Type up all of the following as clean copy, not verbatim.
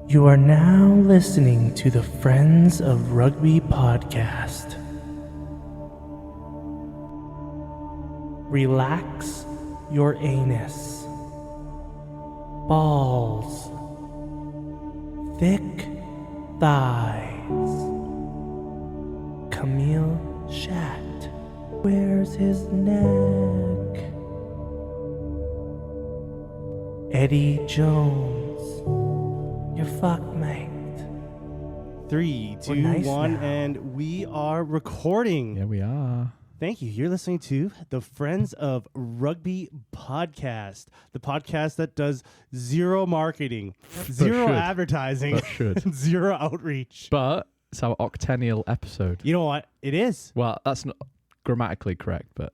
You are now listening to the Friends of Rugby podcast. Relax your anus. Balls. Thick thighs. Camille Shat. Where's his neck? Eddie Jones. You're fucked, mate. 3, 2, nice 1, now. and we are recording. Yeah, we are. Thank you. You're listening to the Friends of Rugby podcast, the podcast that does zero marketing, zero should. advertising, But should. and zero outreach. But it's our octennial episode. You know what? It is. Well, that's not grammatically correct, but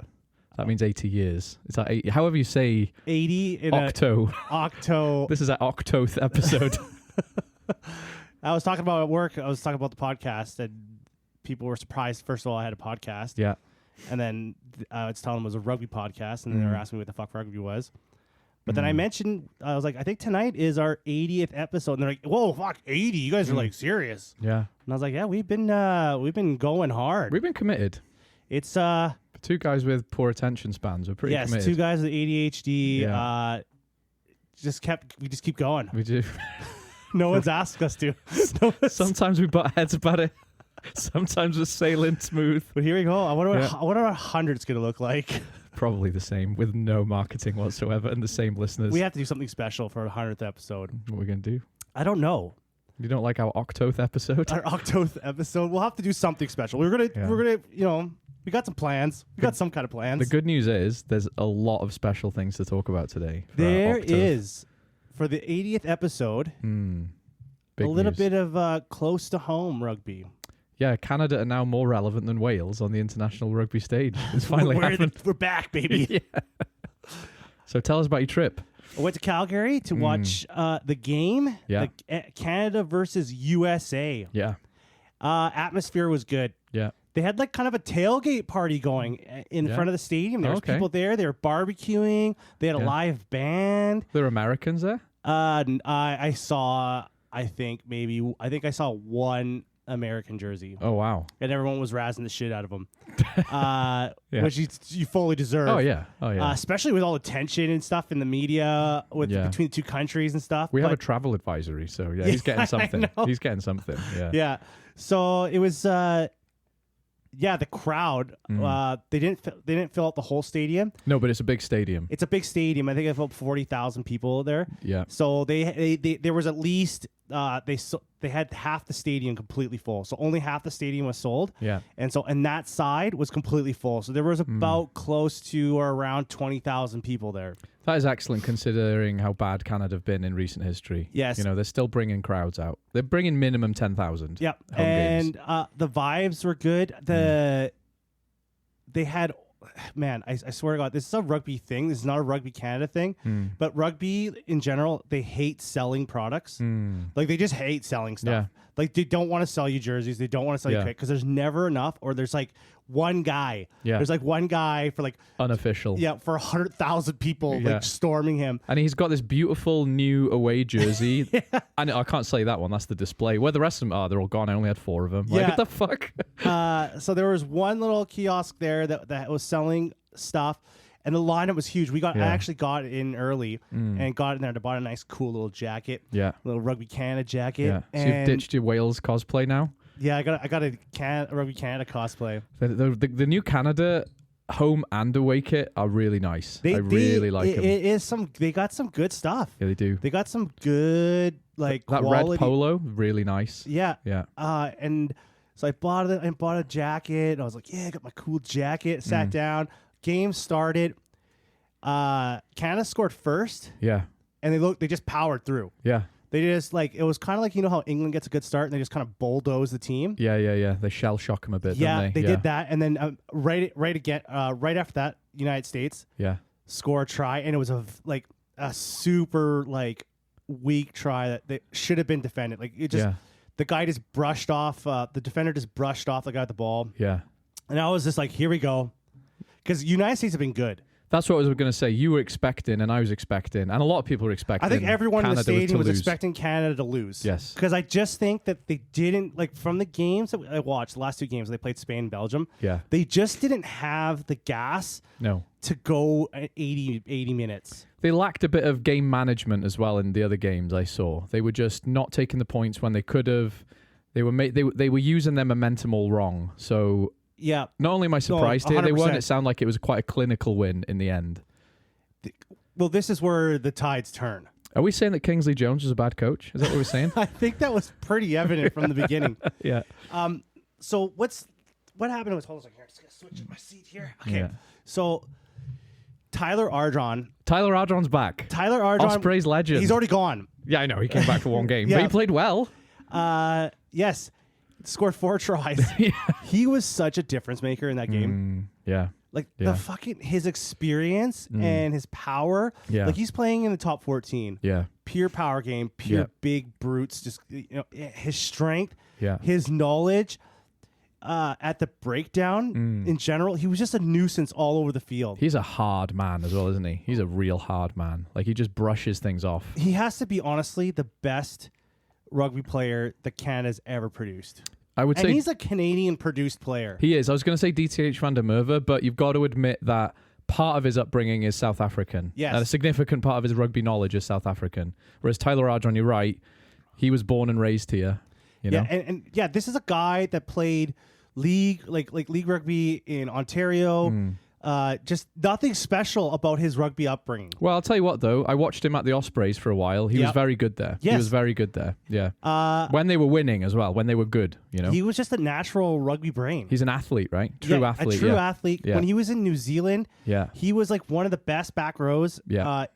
that means 80 years. It's like 80, however you say 80 in octo. octo. This is our octoth episode. I was talking about at work. I was talking about the podcast, and people were surprised. First of all, I had a podcast. Yeah. And then I was telling them it was a rugby podcast, and then they were asking me what the fuck rugby was. But then I mentioned, I was like, I think tonight is our 80th episode. And they're like, whoa, fuck, 80? You guys are like serious. Yeah. And I was like, yeah, we've been going hard. We've been committed. It's Two guys with poor attention spans. We're pretty yes, committed. two guys with ADHD. Yeah. We just keep going. We do. No one's asked us to. Sometimes we butt heads about it. Sometimes we're sailing smooth. But here we go. I wonder Yeah. what our 100's going to look like. Probably the same with no marketing whatsoever and the same listeners. We have to do something special for our 100th episode. What are we going to do? I don't know. You don't like our octoth episode? Our octoth episode. We'll have to do something special. We're gonna, we got some plans. We got some kind of plans. The good news is there's a lot of special things to talk about today. for our There octoth. is, for the 80th episode, Big a little news. bit of close to home rugby. Yeah, Canada are now more relevant than Wales on the international rugby stage. It's finally happened. We're back, baby. Yeah. So tell us about your trip. I went to Calgary to watch the game. Yeah. Canada versus USA. Yeah, Atmosphere was good. yeah. They had like kind of a tailgate party going in Yeah. front of the stadium. There was Okay. people there. They were barbecuing. They had a Yeah. live band. There are Americans there? I saw. I think I saw one American jersey, Oh, wow. and everyone was razzing the shit out of him, Yeah. which you fully deserve. Oh, yeah. Oh, yeah. Especially with all the tension and stuff in the media Yeah. between the two countries and stuff. we have a But travel advisory, so yeah, he's getting I something. know. He's getting something. Yeah. yeah, so it was. The crowd. They didn't fill out the whole stadium. No, but it's a big stadium. It's a big stadium. I think about 40,000 people there. Yeah. So they there was at least they had half the stadium completely full. So only half the stadium was sold. Yeah. And that side was completely full. So there was about close to or around 20,000 people there. That is excellent considering how bad Canada have been in recent history. Yes. You know, they're still bringing crowds out. They're bringing minimum 10,000. Yep. home games. And the vibes were good. They had, man, I swear to God, this is a rugby thing. This is not a Rugby Canada thing. But rugby in general, they hate selling products. Like they just hate selling stuff. Yeah. Like they don't want to sell you jerseys. They don't want to sell you Yeah. kit because there's never enough, or there's like one guy. Yeah. There's like one guy for like, Unofficial. yeah, for 100,000 people Yeah. like storming him. And he's got this beautiful new away jersey. And I can't say that one. That's the display. Where the rest of them are, they're all gone. I only had 4 of them. Like, Yeah. what the fuck? So there was one little kiosk there that was selling stuff, and the lineup was huge. I Yeah. actually got in early and got in there to buy a nice, cool little jacket, Yeah. little Rugby Canada jacket. Yeah. So And you've ditched your Wales cosplay now? yeah, I got a Rugby Canada cosplay. The new Canada home and away kit are really nice. I really like them. It is they got some good stuff. Yeah, they do. They got some good like That quality. red polo, really nice. Yeah. Yeah. And so I bought it and bought a jacket. And I was like, yeah, I got my cool jacket. Sat down. Game started. Canada scored first, Yeah. and they just powered through. Yeah. They just it was kind of like, you know how England gets a good start and they just kind of bulldoze the team. Yeah. They shell shock them a bit, Yeah, don't they? they did that, and then right after that, United States Yeah. score a try, and it was a super weak try that should have been defended. Like it just the guy just brushed off. The defender just brushed off the guy with the ball, Yeah. and I was just like, here we go, because United States have been good. That's what I was going to say. You were expecting, and I was expecting, and a lot of people were expecting. I think everyone in the Canada stadium was lose. expecting Canada to lose. Yes. Because I just think that they didn't, like, from the games that I watched, the last 2 games, they played Spain and Belgium. Yeah. They just didn't have the gas to go at 80 minutes. They lacked a bit of game management as well in the other games I saw. They were just not taking the points when they could have. They were using their momentum all wrong. So yeah, not only am I surprised here, 100%. it sounded like it was quite a clinical win in the end. Well, this is where the tides turn. Are we saying that Kingsley Jones was a bad coach? Is that what we're saying? I think that was pretty evident from the beginning. Yeah. So what happened was, hold on a second here. I'm just gonna switch my seat here. Okay. Yeah. So Tyler Ardron. Tyler Ardron's back. Tyler Ardron. Osprey's legend. He's already gone. Yeah, I know. He came back for one game. Yeah. But he played well. Yes. Scored 4 tries. Yeah. He was such a difference maker in that game. Yeah. Like Yeah. the fucking his experience and his power. Yeah. Like he's playing in the top 14. Yeah. Pure power game, pure Yeah. big brutes. Just his strength, Yeah. his knowledge. At the breakdown in general, he was just a nuisance all over the field. He's a hard man as well, isn't he? He's a real hard man. Like he just brushes things off. He has to be honestly the best rugby player that Canada's ever produced. I would And say he's a Canadian produced player. he is. I was going to say DTH van der Merwe, but you've got to admit that part of his upbringing is South African. Yes. And a significant part of his rugby knowledge is South African. Whereas Tyler Ardron, you're right, he was born and raised here. You know? And this is a guy that played league rugby in Ontario. Just nothing special about his rugby upbringing. Well, I'll tell you what, though. I watched him at the Ospreys for a while. He was very good there. Yes. He was very good there. Yeah. When they were winning as well, when they were good, you know. He was just a natural rugby brain. He's an athlete, right? True athlete. A true athlete. Yeah. When he was in New Zealand, Yeah. he was like one of the best back rows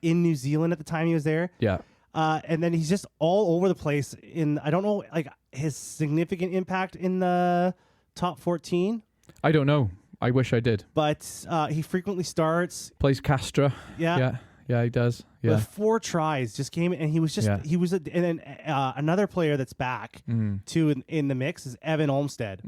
in New Zealand at the time he was there. Yeah. And then he's just all over the place I don't know, like his significant impact in the top 14. I don't know. I wish I did. But he frequently starts. Plays Castra. Yeah. Yeah, he does. Yeah. With 4 tries, just came in, and he was just and then another player that's back too in the mix is Evan Olmsted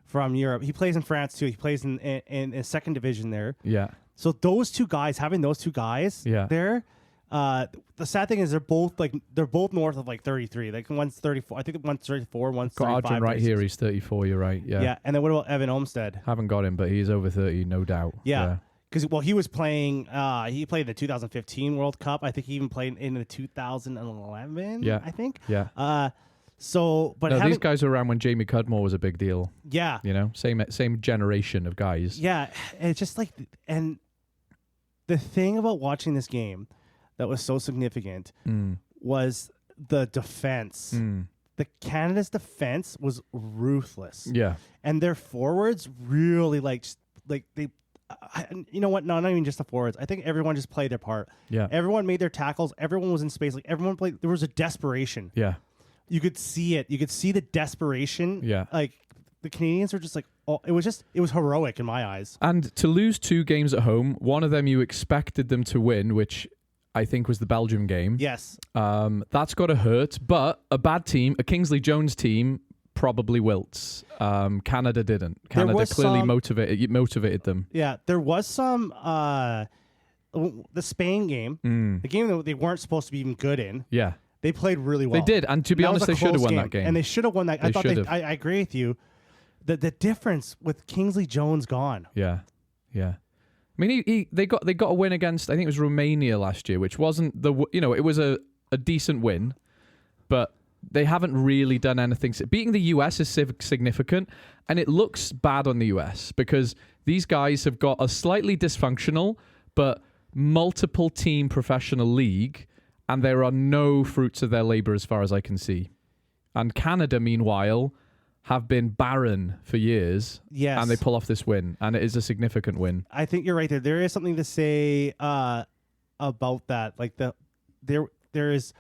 from Europe. He plays in France too. He plays in a second division there. Yeah. So those 2 guys, having those 2 guys there, the sad thing is they're both north of like 33. Like one's 34. I think one's 34. One's 35. Got Arjun right here. He's 34. You're right. Yeah. Yeah. And then what about Evan Olmsted? Haven't got him, but he's over 30, no doubt. Yeah. Because he was playing. He played the 2015 World Cup. I think he even played in the 2011. Yeah. I think. Yeah. So, but these guys were around when Jamie Cudmore was a big deal. Yeah. You know, same generation of guys. Yeah. And it's just like, and the thing about watching this game that was so significant was the defense. The Canada's defense was ruthless. Yeah. And their forwards really you know what? No, not even just the forwards. I think everyone just played their part. Yeah. Everyone made their tackles. Everyone was in space. Like everyone played. There was a desperation. Yeah. You could see it. You could see the desperation. Yeah. Like the Canadians were just like, it was heroic in my eyes. And to lose 2 games at home, one of them you expected them to win, which I think was the Belgium game. Yes. That's got to hurt. But a bad team, a Kingsley Jones team, probably wilts. Canada didn't. Canada clearly motivated them. Yeah, there was some the Spain game, the game that they weren't supposed to be even good in. Yeah, they played really well. They did, and to be honest, they should have won that game. And they should have won that. I agree with you. The difference with Kingsley Jones gone. Yeah. I mean, they got a win against, I think it was Romania last year, which wasn't it was a decent win, but they haven't really done anything. Beating the US is significant, and it looks bad on the US because these guys have got a slightly dysfunctional but multiple team professional league, and there are no fruits of their labor as far as I can see. And Canada, meanwhile, have been barren for years. Yes. And they pull off this win, and it is a significant win. I think you're right there. There is something to say about that. Like there is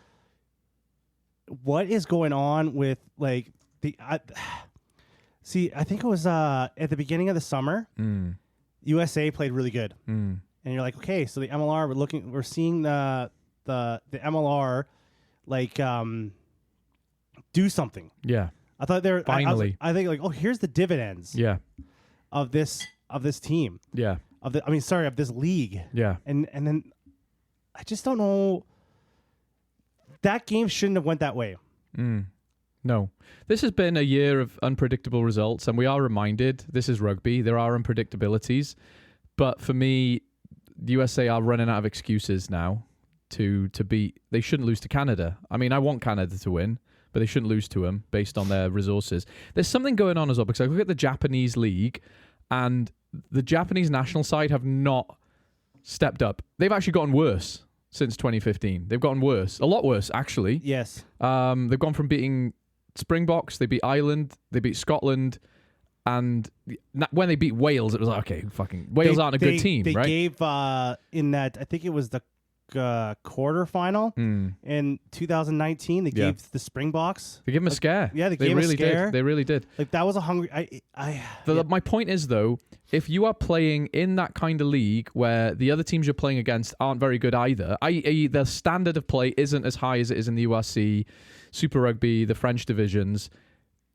what is going on with like the see, I think it was at the beginning of the summer, USA played really good. And you're like, okay, so the MLR, we're seeing the MLR like do something. Yeah. I thought finally. I think like, oh, here's the dividends. Yeah. Of this team. Yeah. of this league. Yeah. And then I just don't know. That game shouldn't have went that way. No. This has been a year of unpredictable results, and we are reminded this is rugby. There are unpredictabilities. But for me, the USA are running out of excuses now to beat. They shouldn't lose to Canada. I mean, I want Canada to win, but they shouldn't lose to them based on their resources. There's something going on as well, because I look at the Japanese league, and the Japanese national side have not stepped up. They've actually gotten worse since 2015. They've gotten worse. A lot worse, actually. Yes. They've gone from beating Springboks, they beat Ireland, they beat Scotland, and when they beat Wales, it was like, okay, fucking Wales aren't a good team, they right? They gave, in that, I think it was the quarterfinal in 2019, they gave the Springboks. They gave them a scare. Yeah, they gave really a scare. did. They really did. Like, that was a hungry... My point is, though, if you are playing in that kind of league where the other teams you're playing against aren't very good either, i.e. the standard of play isn't as high as it is in the URC, Super Rugby, the French divisions,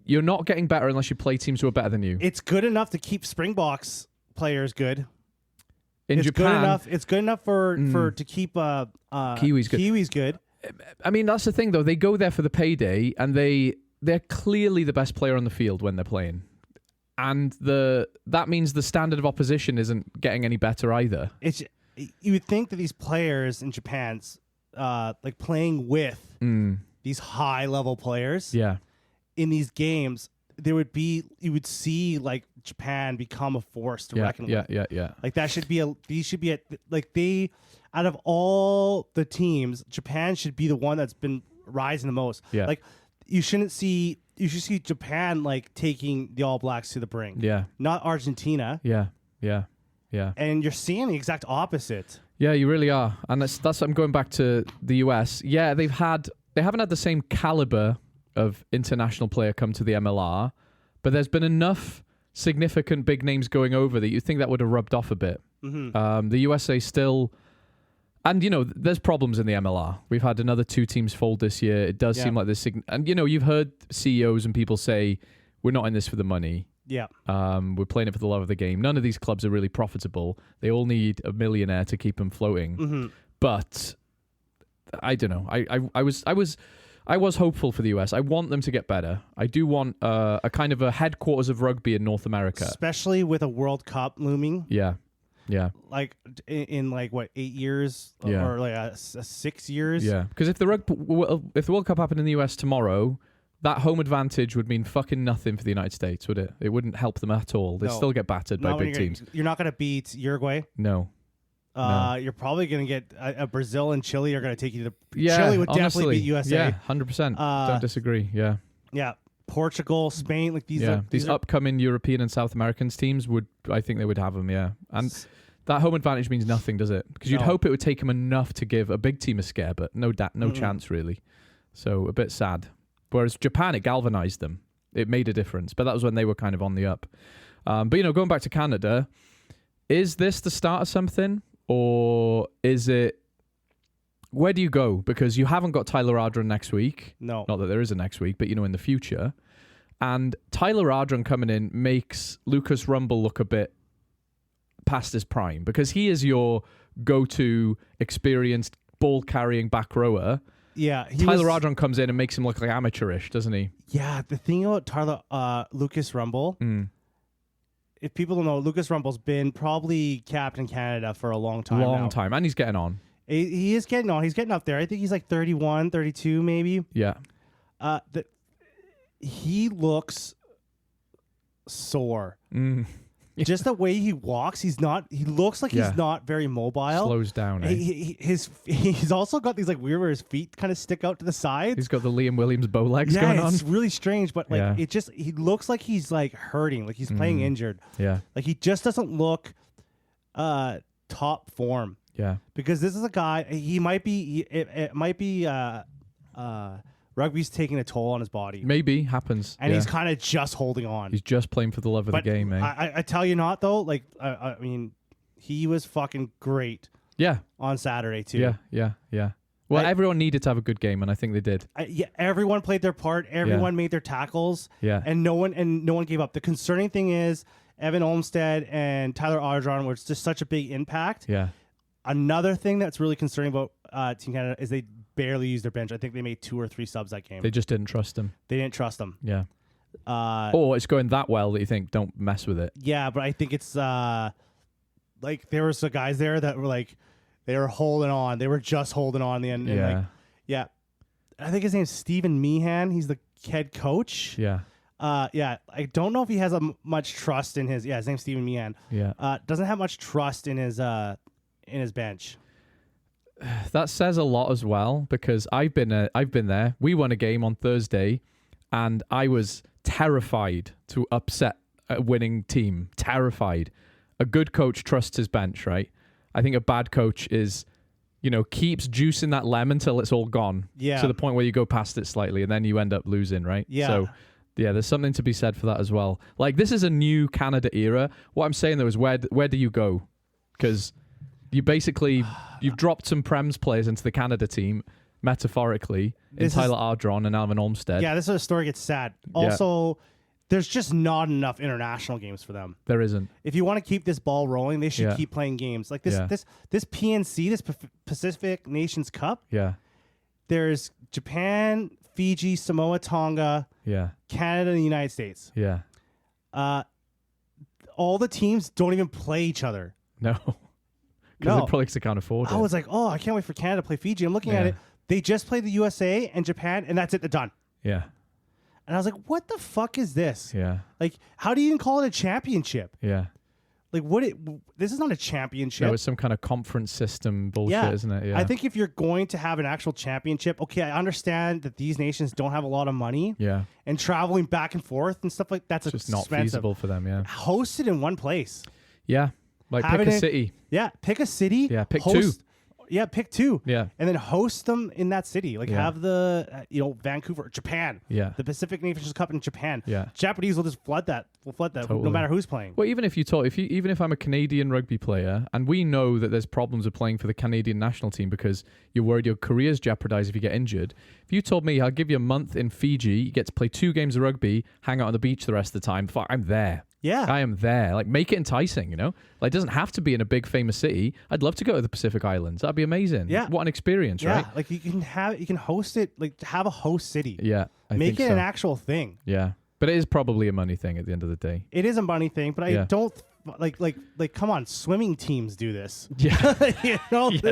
you're not getting better unless you play teams who are better than you. It's good enough to keep Springboks players good. In Japan, it's good enough for to keep Kiwis good. Kiwis good. I mean, that's the thing, though. They go there for the payday, and they're clearly the best player on the field when they're playing. And that means the standard of opposition isn't getting any better either. You would think that these players in Japan's like playing with these high level players in these games, you would see like Japan become a force to reckon with. Yeah. Like that should be out of all the teams, Japan should be the one that's been rising the most. Yeah. Like you should see Japan like taking the All Blacks to the brink. Yeah. Not Argentina. Yeah. And you're seeing the exact opposite. Yeah, you really are. And that's I'm going back to the US. Yeah, they haven't had the same caliber of international player come to the MLR, but there's been enough significant big names going over that you think that would have rubbed off a bit. The USA still, and there's problems in the MLR. We've had another 2 teams fold this year. It does seem like this, and you've heard CEOs and people say we're not in this for the money. Yeah. We're playing it for the love of the game. None of these clubs are really profitable. They all need a millionaire to keep them floating. But I don't know. I was hopeful for the US. I want them to get better. I do want a kind of a headquarters of rugby in North America, especially with a World Cup looming. Yeah. Like in like what 8 years or like 6 years. Yeah, because if the World Cup happened in the US tomorrow, that home advantage would mean fucking nothing for the United States, would it? It wouldn't help them at all. They'd still get battered by big teams. You're not going to beat Uruguay. No. You're probably going to get a Brazil and Chile are going to take you to Chile would definitely beat USA. Yeah, 100%. Don't disagree. Yeah. Yeah. Portugal, Spain, like these. These upcoming European and South American teams I think they would have them. Yeah, and that home advantage means nothing, does it? Because you'd hope it would take them enough to give a big team a scare, but no chance really. So a bit sad. Whereas Japan, it galvanized them. It made a difference, but that was when they were kind of on the up. But going back to Canada, is this the start of something, or is it? Where do you go? Because you haven't got Tyler Ardron next week. No. Not that there is a next week, but in the future. And Tyler Ardron coming in makes Lucas Rumble look a bit past his prime, because he is your go-to experienced ball-carrying back rower. Yeah. Tyler Ardron comes in and makes him look like amateurish, doesn't he? Yeah. The thing about Lucas Rumble, if people don't know, Lucas Rumble's been probably Captain Canada for a long time now. And he's getting on. He is getting on. He's getting up there. I think he's like 31, 32 maybe. Yeah. He looks sore. Just the way he walks, he looks like he's not very mobile. Slows down. He's also got these like weird where his feet kind of stick out to the sides. He's got the Liam Williams bow legs going on. It's really strange, but like he looks like he's like hurting, like he's playing injured. Yeah. Like he just doesn't look top form. Yeah. Because this is a guy, he might be it might be rugby's taking a toll on his body. Maybe happens. And he's kind of just holding on. He's just playing for the love of the game, man. I tell you not though, like I mean, he was fucking great. Yeah. On Saturday too. Yeah. Well, everyone needed to have a good game, and I think they did. Everyone played their part. Everyone made their tackles. Yeah. And no one gave up. The concerning thing is Evan Olmstead and Tyler Audron were just such a big impact. Yeah. Another thing that's really concerning about Team Canada is they barely used their bench. I think they made 2 or 3 subs that game. They just didn't trust him. They didn't trust them. Yeah. Or it's going that well that you think, don't mess with it. Yeah, but I think it's like there were some guys there that were like, they were holding on. They were just holding on in the end. And Yeah. like, yeah. I think his name's Stephen Meehan. He's the head coach. Yeah. Yeah. I don't know if he has much trust in his. Yeah, his name's Stephen Meehan. Yeah. Doesn't have much trust in his bench. That says a lot as well, because I've been there. We won a game on Thursday, and I was terrified to upset a winning team. Terrified. A good coach trusts his bench, right? I think a bad coach is, keeps juicing that lemon till it's all gone. Yeah. To the point where you go past it slightly, and then you end up losing, right? Yeah. So, yeah, there's something to be said for that as well. Like, this is a new Canada era. What I'm saying, though, is where do you go? Because you've dropped some Prems players into the Canada team, metaphorically, in Tyler Ardron and Alvin Olmstead. Yeah, this is where the story gets sad. Also, there's just not enough international games for them. There isn't. If you want to keep this ball rolling, they should keep playing games. Like this PNC, this Pacific Nations Cup. Yeah. There's Japan, Fiji, Samoa, Tonga, Canada, and the United States. Yeah. All the teams don't even play each other. No. Because they probably can't afford it. I was like, oh, I can't wait for Canada to play Fiji. I'm looking at it. They just played the USA and Japan, and that's it. They're done. Yeah. And I was like, what the fuck is this? Yeah. Like, how do you even call it a championship? Yeah. Like, this is not a championship. No, it's some kind of conference system bullshit, isn't it? Yeah. I think if you're going to have an actual championship, okay, I understand that these nations don't have a lot of money. Yeah. And traveling back and forth and stuff like that's just not feasible for them, yeah. Host it in one place. Yeah. Like, pick a city. Yeah, pick a city. Yeah, pick 2. Yeah, pick 2. Yeah. And then host them in that city. Like, have the, Vancouver, Japan. Yeah. The Pacific Nations Cup in Japan. Yeah. Japanese will just flood that. Totally. No matter who's playing. Well, even if even if I'm a Canadian rugby player, and we know that there's problems with playing for the Canadian national team because you're worried your career's jeopardized if you get injured. If you told me I'll give you a month in Fiji, you get to play 2 games of rugby, hang out on the beach the rest of the time, I'm there. Yeah. I am there. Like, make it enticing, Like, it doesn't have to be in a big famous city. I'd love to go to the Pacific Islands. That'd be amazing. Yeah. What an experience, right? Yeah. Like, you can host it, like, have a host city. Yeah. Make think it so. an actual thing. Yeah. But it is probably a money thing at the end of the day. It is a money thing, but I don't like come on, swimming teams do this. Yeah.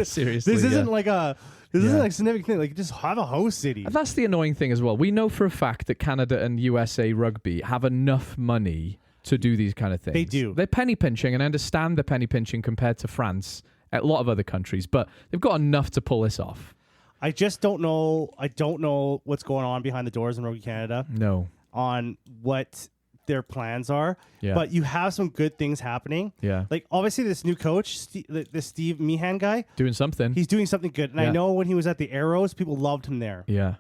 Seriously. This isn't like a isn't like a significant thing. Like, just have a host city. And that's the annoying thing as well. We know for a fact that Canada and USA rugby have enough money to do these kind of things. They do. They're penny pinching, and I understand the penny pinching compared to France, a lot of other countries, but they've got enough to pull this off. I just don't know. I don't know what's going on behind the doors in Rugby Canada. No. On what their plans are. Yeah. But you have some good things happening. Yeah. Like, obviously, this new coach, this Steve Meehan guy. Doing something. He's doing something good. And I know when he was at the Arrows, people loved him there. Yeah.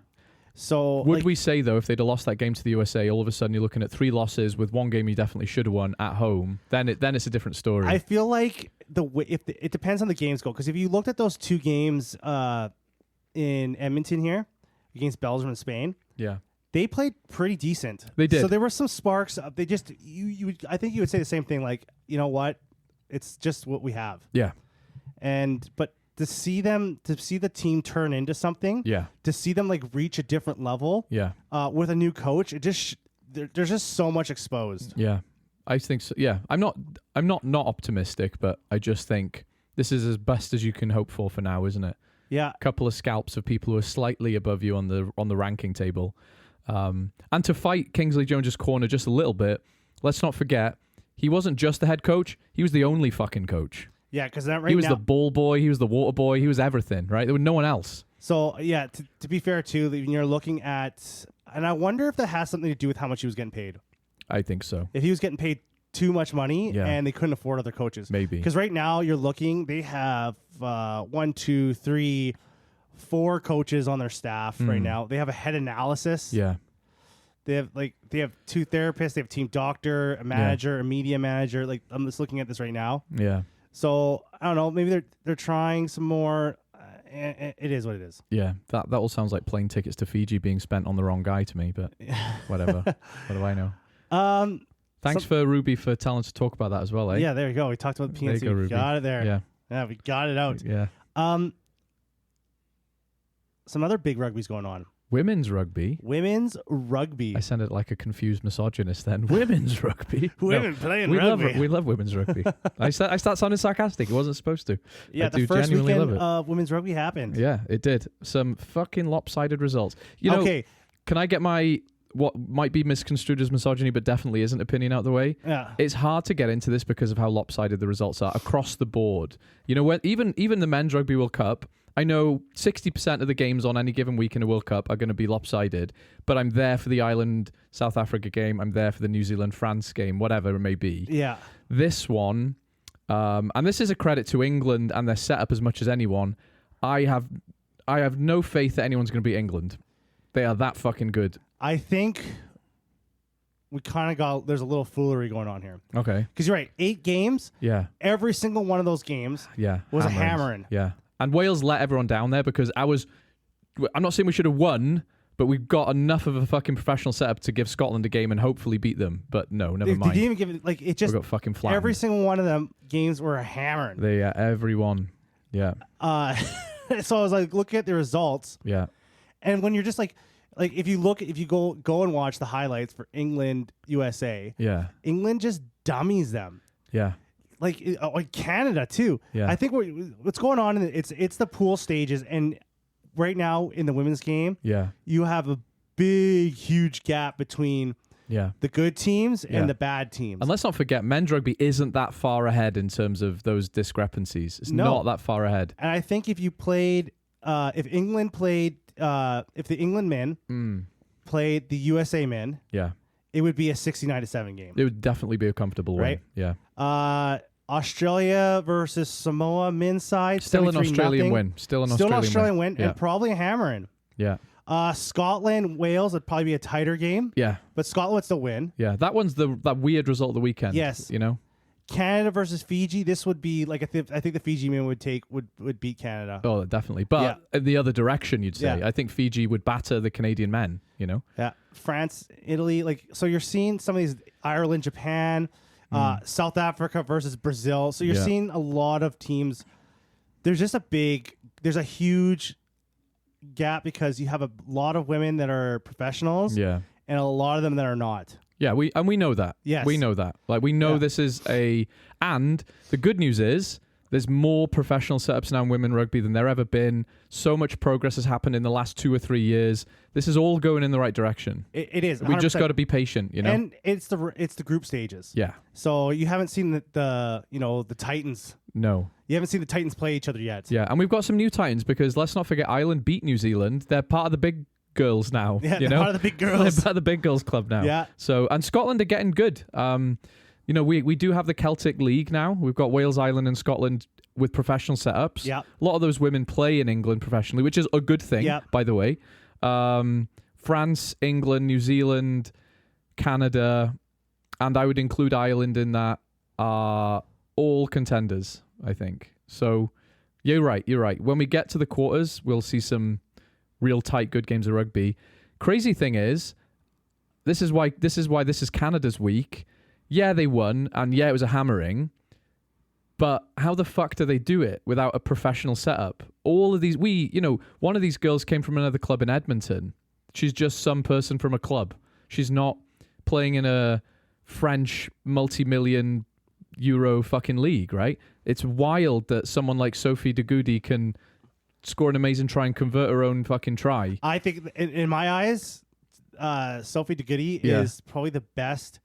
So would we say, though, if they'd have lost that game to the USA, all of a sudden you're looking at 3 losses with 1 game you definitely should have won at home, then it's a different story. I feel like it depends on the games go. Because if you looked at those 2 games in Edmonton here against Belgium and Spain, they played pretty decent. They did. So there were some sparks. They just I think you would say the same thing. Like, you know what, it's just what we have. Yeah. But to see the team turn into something. Yeah. To see them like reach a different level. Yeah. With a new coach, it just there's just so much exposed. Yeah. I think so. Yeah. I'm not optimistic, but I just think this is as best as you can hope for now, isn't it? Yeah. A couple of scalps of people who are slightly above you on the ranking table. And to fight Kingsley Jones's corner just a little bit, let's not forget, he wasn't just the head coach, he was the only fucking coach. Yeah, because he was the ball boy, he was the water boy, he was everything, right? There was no one else. So, yeah, to be fair, too, when you're looking at... And I wonder if that has something to do with how much he was getting paid. I think so. If he was getting paid too much money and they couldn't afford other coaches. Maybe. Because right now, you're looking, they have 1, 2, 3, 4 coaches on their staff right now. They have a head analysis. Yeah. They have 2 therapists. They have a team doctor, a manager, a media manager. Like, I'm just looking at this right now. Yeah. So I don't know. Maybe they're trying some more. It is what it is. Yeah. That all sounds like plane tickets to Fiji being spent on the wrong guy to me. But whatever. What do I know? Thanks for Ruby for telling us to talk about that as well, eh? Yeah, there you go. We talked about the PNC. There you go, Ruby. Got it there. Yeah, we got it out. Yeah. Some other big rugby's going on. Women's rugby. Women's rugby. I sounded like a confused misogynist then. Women's rugby. Women playing rugby. We love women's rugby. I start sounding sarcastic. It wasn't supposed to. Yeah, the first weekend of women's rugby happened. Yeah, it did. Some fucking lopsided results. You know, okay. Can I get my what might be misconstrued as misogyny but definitely isn't opinion out the way? Yeah. It's hard to get into this because of how lopsided the results are across the board. You know, when even the Men's Rugby World Cup, I know 60% of the games on any given week in a World Cup are going to be lopsided, but I'm there for the Ireland-South Africa game. I'm there for the New Zealand-France game, whatever it may be. Yeah. This one, and this is a credit to England and their setup as much as anyone, I have no faith that anyone's going to beat England. They are that fucking good. I think we kind of got, there's a little foolery going on here. Okay. Because you're right, 8 games. Yeah. Every single one of those games was a hammering. Yeah. And Wales let everyone down there because I'm not saying we should have won, but we've got enough of a fucking professional setup to give Scotland a game and hopefully beat them. But no, never mind. They didn't even give it, like, it just, we got fucking flattened. Every single one of them games were a hammering. Everyone. Yeah. So I was like, look at the results. Yeah. And when you're just like if you go and watch the highlights for England, USA. Yeah. England just dummies them. Yeah. Like Canada too. Yeah. I think what's going on it's the pool stages, and right now in the women's game, you have a big, huge gap between the good teams and the bad teams. And let's not forget, men's rugby isn't that far ahead in terms of those discrepancies. It's not that far ahead. And I think if you played, if the England men played the USA men, it would be a 69-7 game. It would definitely be a comfortable right? win. Yeah. Australia versus Samoa men's side. Still an Australian win. Still an Australian win. And probably a hammering. Yeah. Scotland, Wales would probably be a tighter game. Yeah. But Scotland would still win. Yeah. That one's that weird result of the weekend. Yes. You know? Canada versus Fiji. This would be like I think the Fiji men would beat Canada. Oh, definitely. But in the other direction, you'd say. Yeah. I think Fiji would batter the Canadian men, you know? Yeah. France, Italy, so you're seeing some of these Ireland, Japan, South Africa versus Brazil. So you're seeing a lot of teams. There's a huge gap because you have a lot of women that are professionals and a lot of them that are not. Yeah, we know that. Yes. We know that. Like, we know this is and the good news is there's more professional setups now in women rugby than there ever been. So much progress has happened in the last 2 or 3 years. This is all going in the right direction. It is. 100%. We just got to be patient, you know? And it's the group stages. Yeah. So you haven't seen the Titans. No. You haven't seen the Titans play each other yet. Yeah, and we've got some new Titans because let's not forget Ireland beat New Zealand. They're part of the big girls now. Yeah, you know? part of the big girls. They're part of the big girls club now. Yeah. So, and Scotland are getting good. You know, we do have the Celtic League now. We've got Wales, Ireland, and Scotland with professional setups. Yeah. A lot of those women play in England professionally, which is a good thing, by the way. France, England, New Zealand, Canada, and I would include Ireland in that, are all contenders, I think. So, you're right. When we get to the quarters, we'll see some real tight, good games of rugby. Crazy thing is, this is why this is Canada's week. Yeah, they won, and yeah, it was a hammering. But how the fuck do they do it without a professional setup? All of these, one of these girls came from another club in Edmonton. She's just some person from a club. She's not playing in a French multi-million euro fucking league, right? It's wild that someone like Sophie de Goody can score an amazing try and convert her own fucking try. I think, in my eyes, Sophie de Goody is probably the best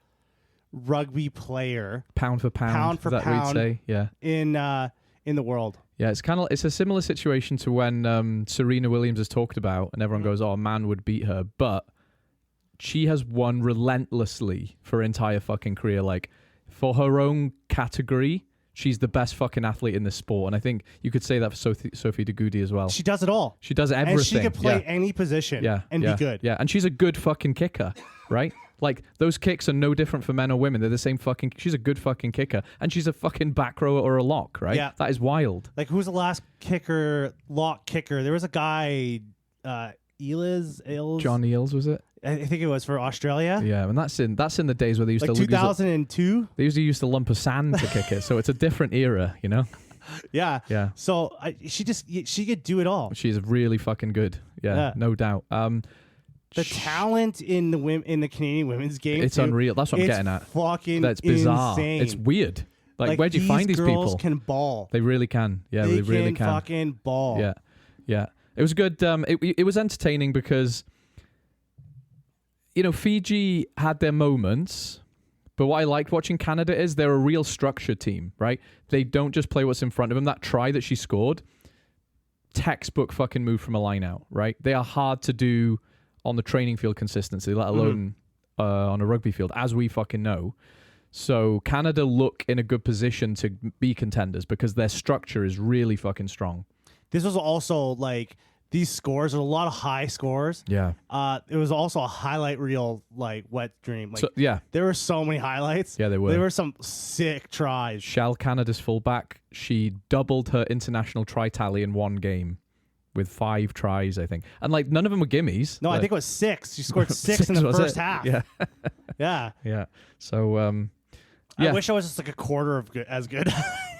rugby player, pound for pound, we'd say, in the world. Yeah, it's a similar situation to when Serena Williams has talked about, and everyone goes, "Oh, a man would beat her," but she has won relentlessly for her entire fucking career. Like, for her own category, she's the best fucking athlete in the sport, and I think you could say that for Sophie de Goody as well. She does it all. She does everything. And she can play any position and be good. Yeah, and she's a good fucking kicker, right? Like, those kicks are no different for men or women. They're the same fucking... She's a good fucking kicker. And she's a fucking back rower or a lock, right? Yeah. That is wild. Like, who's the last lock kicker? There was a guy, Eales? John Eales, was it? I think it was for Australia. Yeah, and that's in the days where they used Like to 2002. they usually used a lump of sand to kick it, so it's a different era, you know. Yeah. Yeah. So she could do it all. She's really fucking good. Yeah. No doubt. The talent in the Canadian women's game, it's unreal. That's what I'm getting at. Fucking That's bizarre. insane. It's weird. Like where do you find these girls people? Can ball. They really can. Yeah, they really can. Fucking ball. Yeah, yeah. It was good. It was entertaining because, you know, Fiji had their moments, but what I liked watching Canada is they're a real structured team, right? They don't just play what's in front of them. That try that she scored, textbook fucking move from a line out, right? They are hard to do on the training field consistency, let alone on a rugby field, as we fucking know. So Canada look in a good position to be contenders because their structure is really fucking strong. This was also like these scores are a lot of high scores. Yeah. It was also a highlight reel like wet dream. Like So, yeah. there were so many highlights. Yeah, there were. There were some sick tries. Shell, Canada's fullback, she doubled her international try tally in one game with 5 tries, I think. And like none of them were gimmies. No, I think it was 6. She scored 6 in the first half. Yeah. Yeah. Yeah. So I wish I was just like a quarter of as good.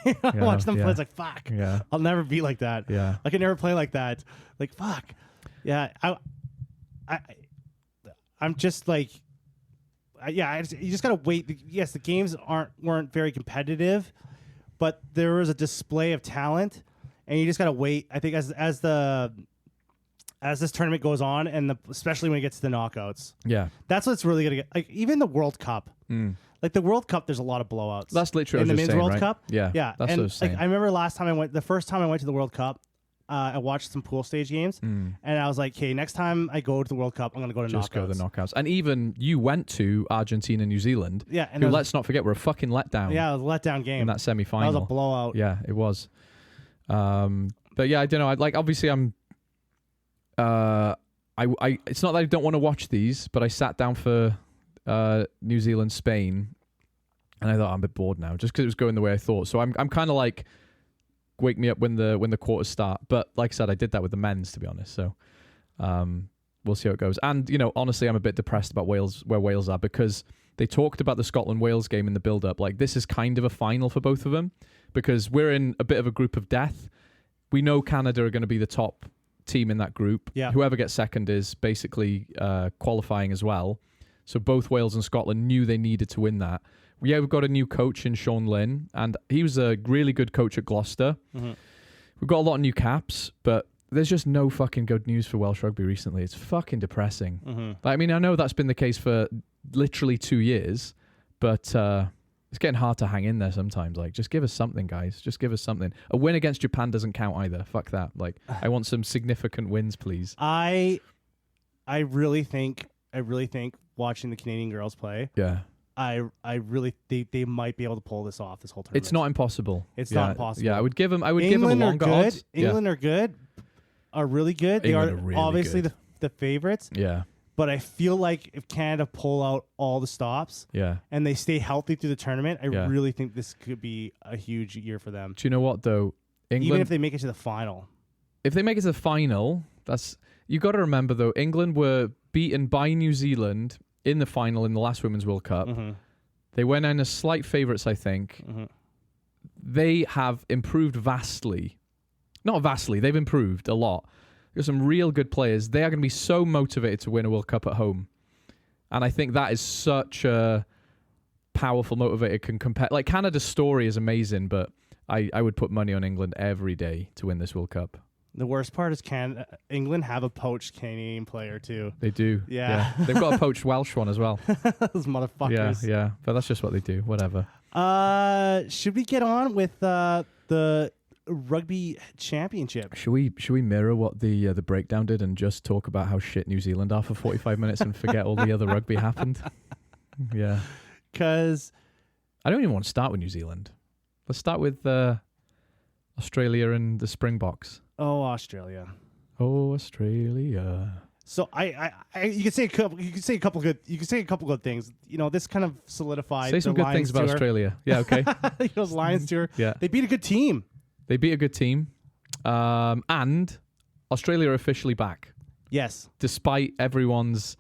I watch them play. It's like, fuck. Yeah. I'll never be like that. Yeah. I can never play like that. Like, fuck. Yeah. I'm just like, you just gotta wait. Yes, the games weren't very competitive, but there was a display of talent, and you just gotta wait. I think as this tournament goes on, and especially when it gets to the knockouts, that's what's really gonna get. Like even the World Cup. Like the World Cup, there's a lot of blowouts. That's literally in the men's World Cup. Yeah, yeah. That's and what I was saying. I remember the first time I went to the World Cup, I watched some pool stage games, and I was like, "Okay, next time I go to the World Cup, I'm gonna go to knockouts." Just go to the knockouts. And even you went to Argentina, New Zealand. Yeah, and let's not forget, were a fucking letdown. Yeah, it was a letdown game in that semi-final. That was a blowout. Yeah, it was. But yeah, I don't know. Like obviously, I'm. It's not that I don't want to watch these, but I sat down for New Zealand, Spain. And I thought, I'm a bit bored now, just because it was going the way I thought. So I'm kind of like, wake me up when the quarters start. But like I said, I did that with the men's, to be honest. So we'll see how it goes. And, you know, honestly, I'm a bit depressed about where Wales are, because they talked about the Scotland-Wales game in the build-up. Like, this is kind of a final for both of them, because we're in a bit of a group of death. We know Canada are going to be the top team in that group. Yeah. Whoever gets second is basically qualifying as well. So both Wales and Scotland knew they needed to win that. Yeah, we've got a new coach in Sean Lynn, and he was a really good coach at Gloucester. We've got a lot of new caps, but there's just no fucking good news for Welsh rugby recently. It's fucking depressing. I mean, I know that's been the case for literally 2 years, but it's getting hard to hang in there sometimes. Like, just give us something, guys. Just give us something. A win against Japan doesn't count either. Fuck that. Like, I want some significant wins, please. I really think watching the Canadian girls play. Yeah. I really they might be able to pull this off this whole tournament. It's not impossible. It's not impossible. Yeah, I would give them a England longer are good. odds. England are good. Are really good. They England are really obviously good. the favorites. Yeah. But I feel like if Canada pull out all the stops, and they stay healthy through the tournament, I really think this could be a huge year for them. Do you know what though? England, even if they make it to the final. If they make it to the final, you got to remember though. England were beaten by New Zealand in the final in the last Women's World Cup. They went in as slight favourites, I think. They have improved vastly. Not vastly, they've improved a lot. There's some real good players. They are going to be so motivated to win a World Cup at home. And I think that is such a powerful motivator. Can compare. Like, Canada's story is amazing, but I would put money on England every day to win this World Cup. The worst part is England have a poached Canadian player too. They do. Yeah. They've got a poached Welsh one as well. Those motherfuckers. Yeah. But that's just what they do. Whatever. Should we get on with the rugby championship? Should we mirror what the breakdown did and just talk about how shit New Zealand are for 45 minutes and forget all the other rugby happened? Yeah. Because I don't even want to start with New Zealand. Let's start with Australia and the Springboks. Oh, Australia. Oh, Australia. So you could say a couple good things. You know, this kind of solidified. Say some good things about Australia. Yeah, okay. Those Lions tour. Yeah, they beat a good team. And Australia are officially back. Yes, despite everyone's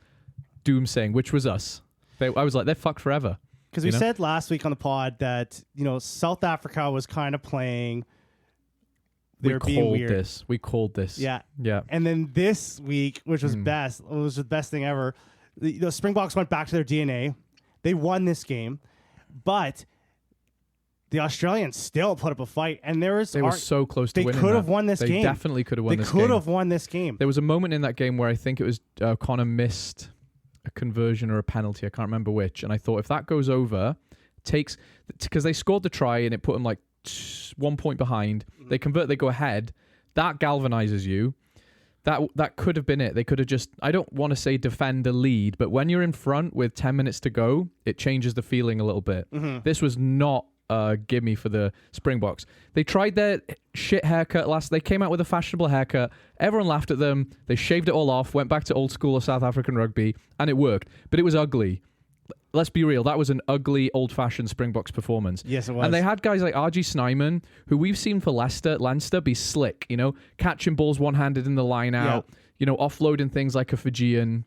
doomsaying, which was us. I was like, they're fucked forever. Because we said last week on the pod that, South Africa was kind of playing. They were being weird. We called this. Yeah. Yeah. And then this week, which was best, it was the best thing ever. The Springboks went back to their DNA. They won this game. But the Australians still put up a fight. And they were so close to winning. They could have won this game. They definitely could have won this game. They could have won this game. There was a moment in that game where I think it was Connor missed a conversion or a penalty. I can't remember which. And I thought if that goes over, because they scored the try and it put them like 1 point behind. They convert, they go ahead. That galvanizes you. That could have been it. They could have just, I don't want to say defend a lead, but when you're in front with 10 minutes to go, it changes the feeling a little bit. This was not a gimme for the Springboks. They tried their shit haircut they came out with a fashionable haircut. Everyone laughed at them. They shaved it all off, went back to old school of South African rugby, and it worked. But it was ugly. Let's be real. That was an ugly, old-fashioned Springboks performance. Yes, it was. And they had guys like R.G. Snyman, who we've seen for Leinster be slick, catching balls one-handed in the line-out, offloading things like a Fijian.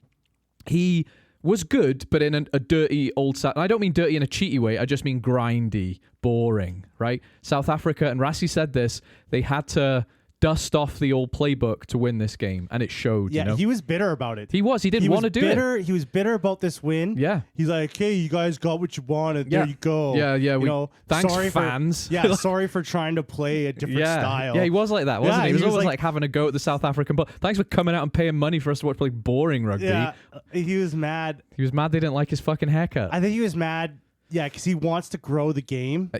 He was good, but in a dirty old... And I don't mean dirty in a cheaty way. I just mean grindy, boring, right? South Africa, and Rassie said this, they had to dust off the old playbook to win this game, and it showed. Yeah, he was bitter about it. He didn't want to do it. He was bitter about this win. Yeah, he's like, "Hey, you guys got what you wanted. There you go." Yeah. Thanks, fans. Sorry for trying to play a different style. Yeah, he was like that, wasn't he? He was always like having a go at the South African. But thanks for coming out and paying money for us to watch play boring rugby. Yeah, he was mad. He was mad they didn't like his fucking haircut. I think he was mad. Yeah, because he wants to grow the game.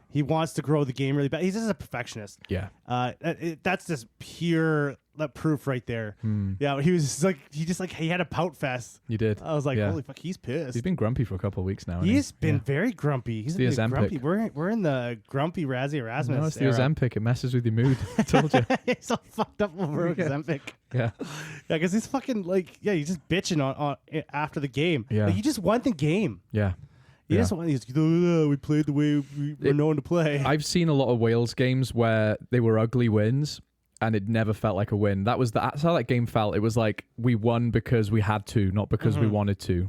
He wants to grow the game really bad. He's just a perfectionist. Yeah. That's just pure proof right there. Yeah, he was just he had a pout fest. You did. I was like, holy fuck, he's pissed. He's been grumpy for a couple of weeks now. He's been very grumpy. He's been grumpy. We're in the grumpy Razzie Erasmus. No, it's the Ozempic. It messes with your mood. I told you. He's all fucked up over Ozempic. Yeah. Yeah, because he's fucking he's just bitching on after the game. Yeah. He just won the game. Yeah. He's we played the way we're known to play. I've seen a lot of Wales games where they were ugly wins and it never felt like a win. That's how that game felt. It was like we won because we had to, not because we wanted to.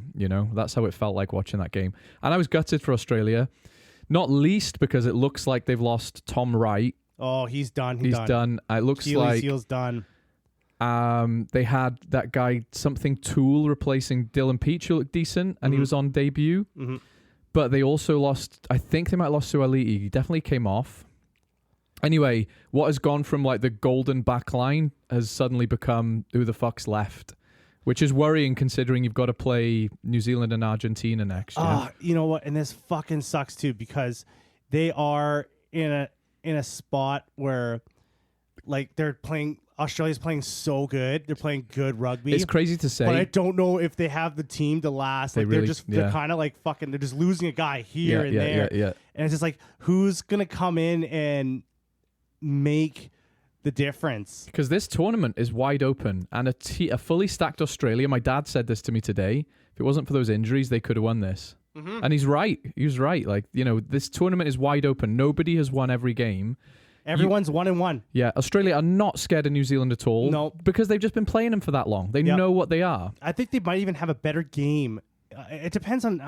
That's how it felt like watching that game. And I was gutted for Australia, not least because it looks like they've lost Tom Wright. Oh, he's done. He's done. It looks like Seal's done. They had that guy something Toole replacing Dylan Peach who looked decent, and he was on debut. But they also lost, I think they might have lost Sualiti. He definitely came off. Anyway, what has gone from like the golden back line has suddenly become who the fuck's left, which is worrying considering you've got to play New Zealand and Argentina next year. You know what? And this fucking sucks too because they are in a spot where like they're playing... Australia's playing so good. They're playing good rugby. It's crazy to say. But I don't know if they have the team to last. Like they're kind of like fucking, they're just losing a guy here and there. Yeah. And it's just like, who's going to come in and make the difference? Because this tournament is wide open and a fully stacked Australia. My dad said this to me today. If it wasn't for those injuries, they could have won this. And he's right. He was right. Like, this tournament is wide open. Nobody has won every game. Everyone's 1-1. Yeah, Australia are not scared of New Zealand at all. No. Because they've just been playing them for that long. They know what they are. I think they might even have a better game. It depends on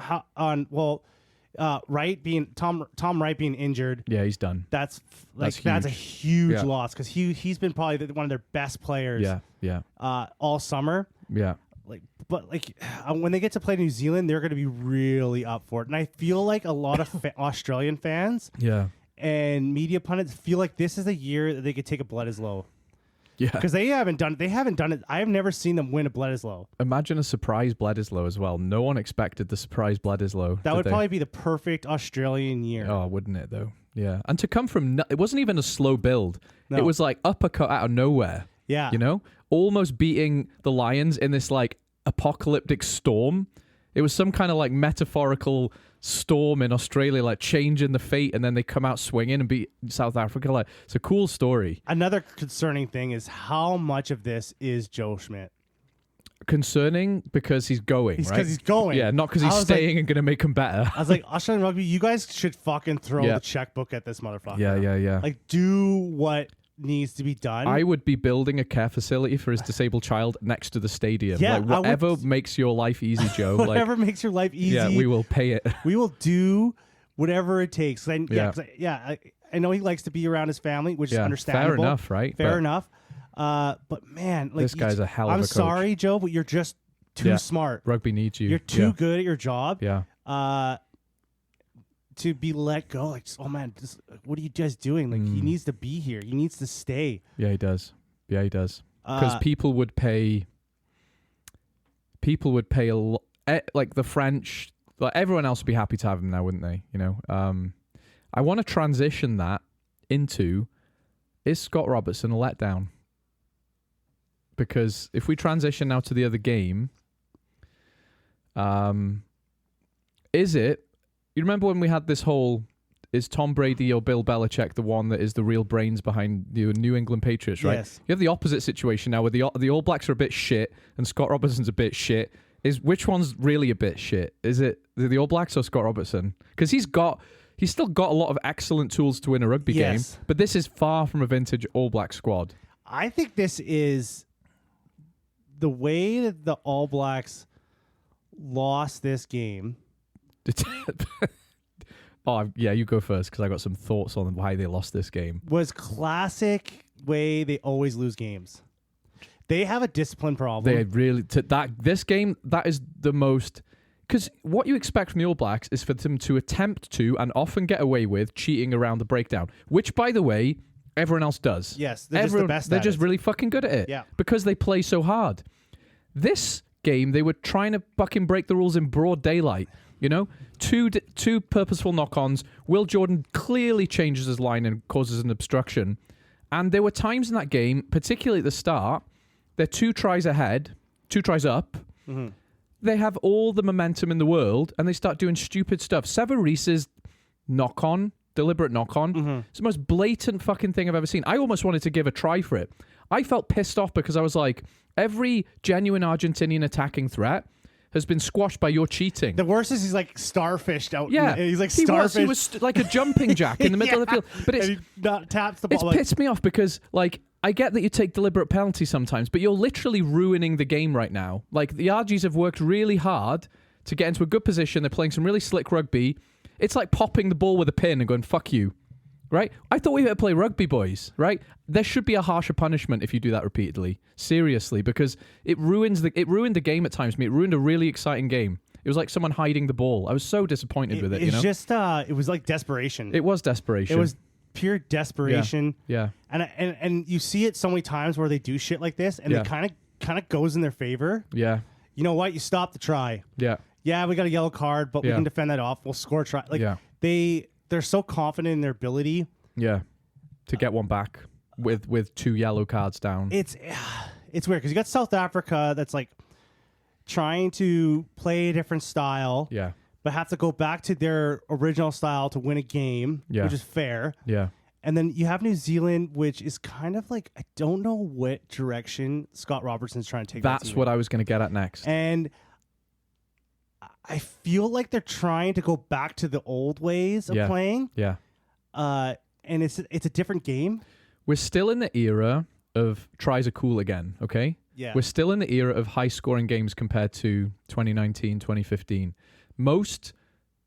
Wright being Tom Wright being injured. Yeah, he's done. That's a huge loss because he's been probably one of their best players. Yeah. All summer. Yeah. But when they get to play New Zealand, they're going to be really up for it. And I feel like a lot of Australian fans. Yeah. And media pundits feel like this is the year that they could take a Bledisloe. Yeah. Because they haven't done it. I have never seen them win a Bledisloe. Imagine a surprise Bledisloe as well. No one expected the surprise Bledisloe. That would probably be the perfect Australian year. Oh, wouldn't it though? Yeah. And to come from... It wasn't even a slow build. No. It was like uppercut out of nowhere. Yeah. Almost beating the Lions in this like apocalyptic storm. It was some kind of like metaphorical storm in Australia, like changing the fate, and then they come out swinging and beat South Africa. Like, it's a cool story. Another concerning thing is how much of this is Joe Schmidt. Concerning because he's going, right? Because he's going. Yeah, not because he's staying and going to make them better. I was like, Australian rugby, you guys should fucking throw the checkbook at this motherfucker. Yeah. Like, do what needs to be done. I would be building a care facility for his disabled child next to the stadium. Yeah, like whatever makes your life easy, Joe. Whatever makes your life easy. Yeah, we will pay it. We will do whatever it takes. And Yeah. I know he likes to be around his family, which is understandable. Fair enough, right? Fair enough. But man, like this guy's a hell of a coach. I'm sorry, Joe, but you're just too smart. Rugby needs you. You're too good at your job. Yeah. To be let go, like, oh man, what are you guys doing? Like, he needs to be here. He needs to stay. Yeah, he does. Because people would pay a lot. Like the French, like everyone else would be happy to have him now, wouldn't they? You know. I want to transition that into, is Scott Robertson a letdown? Because if we transition now to the other game, is it? You remember when we had this whole, is Tom Brady or Bill Belichick the one that is the real brains behind the New England Patriots, right? Yes. You have the opposite situation now where the All Blacks are a bit shit and Scott Robertson's a bit shit. Which one's really a bit shit? Is it the All Blacks or Scott Robertson? Because he's still got a lot of excellent tools to win a rugby game, but this is far from a vintage All Black squad. I think this is the way that the All Blacks lost this game. Oh, yeah, you go first because I got some thoughts on why they lost this game. Was classic way they always lose games. They have a discipline problem. They really this game, that is the most, because what you expect from the All Blacks is for them to attempt to and often get away with cheating around the breakdown, which, by the way, everyone else does. Yes, they're just the best. They're just really fucking good at it. Yeah, because they play so hard. This game, they were trying to fucking break the rules in broad daylight. You know, two purposeful knock-ons. Will Jordan clearly changes his line and causes an obstruction. And there were times in that game, particularly at the start, they're 2 tries ahead, 2 tries up. Mm-hmm. They have all the momentum in the world, and they start doing stupid stuff. Sever Reese's knock-on, deliberate knock-on. Mm-hmm. It's the most blatant fucking thing I've ever seen. I almost wanted to give a try for it. I felt pissed off because I was like, every genuine Argentinian attacking threat has been squashed by your cheating. The worst is he's like starfished out. Yeah, he's like starfished. He was like a jumping jack in the middle of the field. But he taps the ball. It's pissed me off because, like, I get that you take deliberate penalties sometimes, but you're literally ruining the game right now. Like, the RGs have worked really hard to get into a good position. They're playing some really slick rugby. It's like popping the ball with a pin and going, fuck you. Right? I thought we were to play rugby, boys, right? There should be a harsher punishment if you do that repeatedly. Seriously, because it ruined the game at times for me. It ruined a really exciting game. It was like someone hiding the ball. I was so disappointed with it. It's just it was like desperation. It was desperation. It was pure desperation. Yeah. And you see it so many times where they do shit like this and it kind of goes in their favor. Yeah. You know what? You stop the try. Yeah. Yeah, we got a yellow card, but we can defend that off. We'll score a try. Like they're so confident in their ability. Yeah. To get one back with 2 yellow cards down. It's weird because you got South Africa that's like trying to play a different style. Yeah. But have to go back to their original style to win a game, which is fair. Yeah. And then you have New Zealand, which is kind of like, I don't know what direction Scott Robertson's trying to take. That's what I was going to get at next. And I feel like they're trying to go back to the old ways of playing. Yeah. And it's a different game. We're still in the era of tries are cool again, okay? Yeah. We're still in the era of high-scoring games compared to 2019, 2015. Most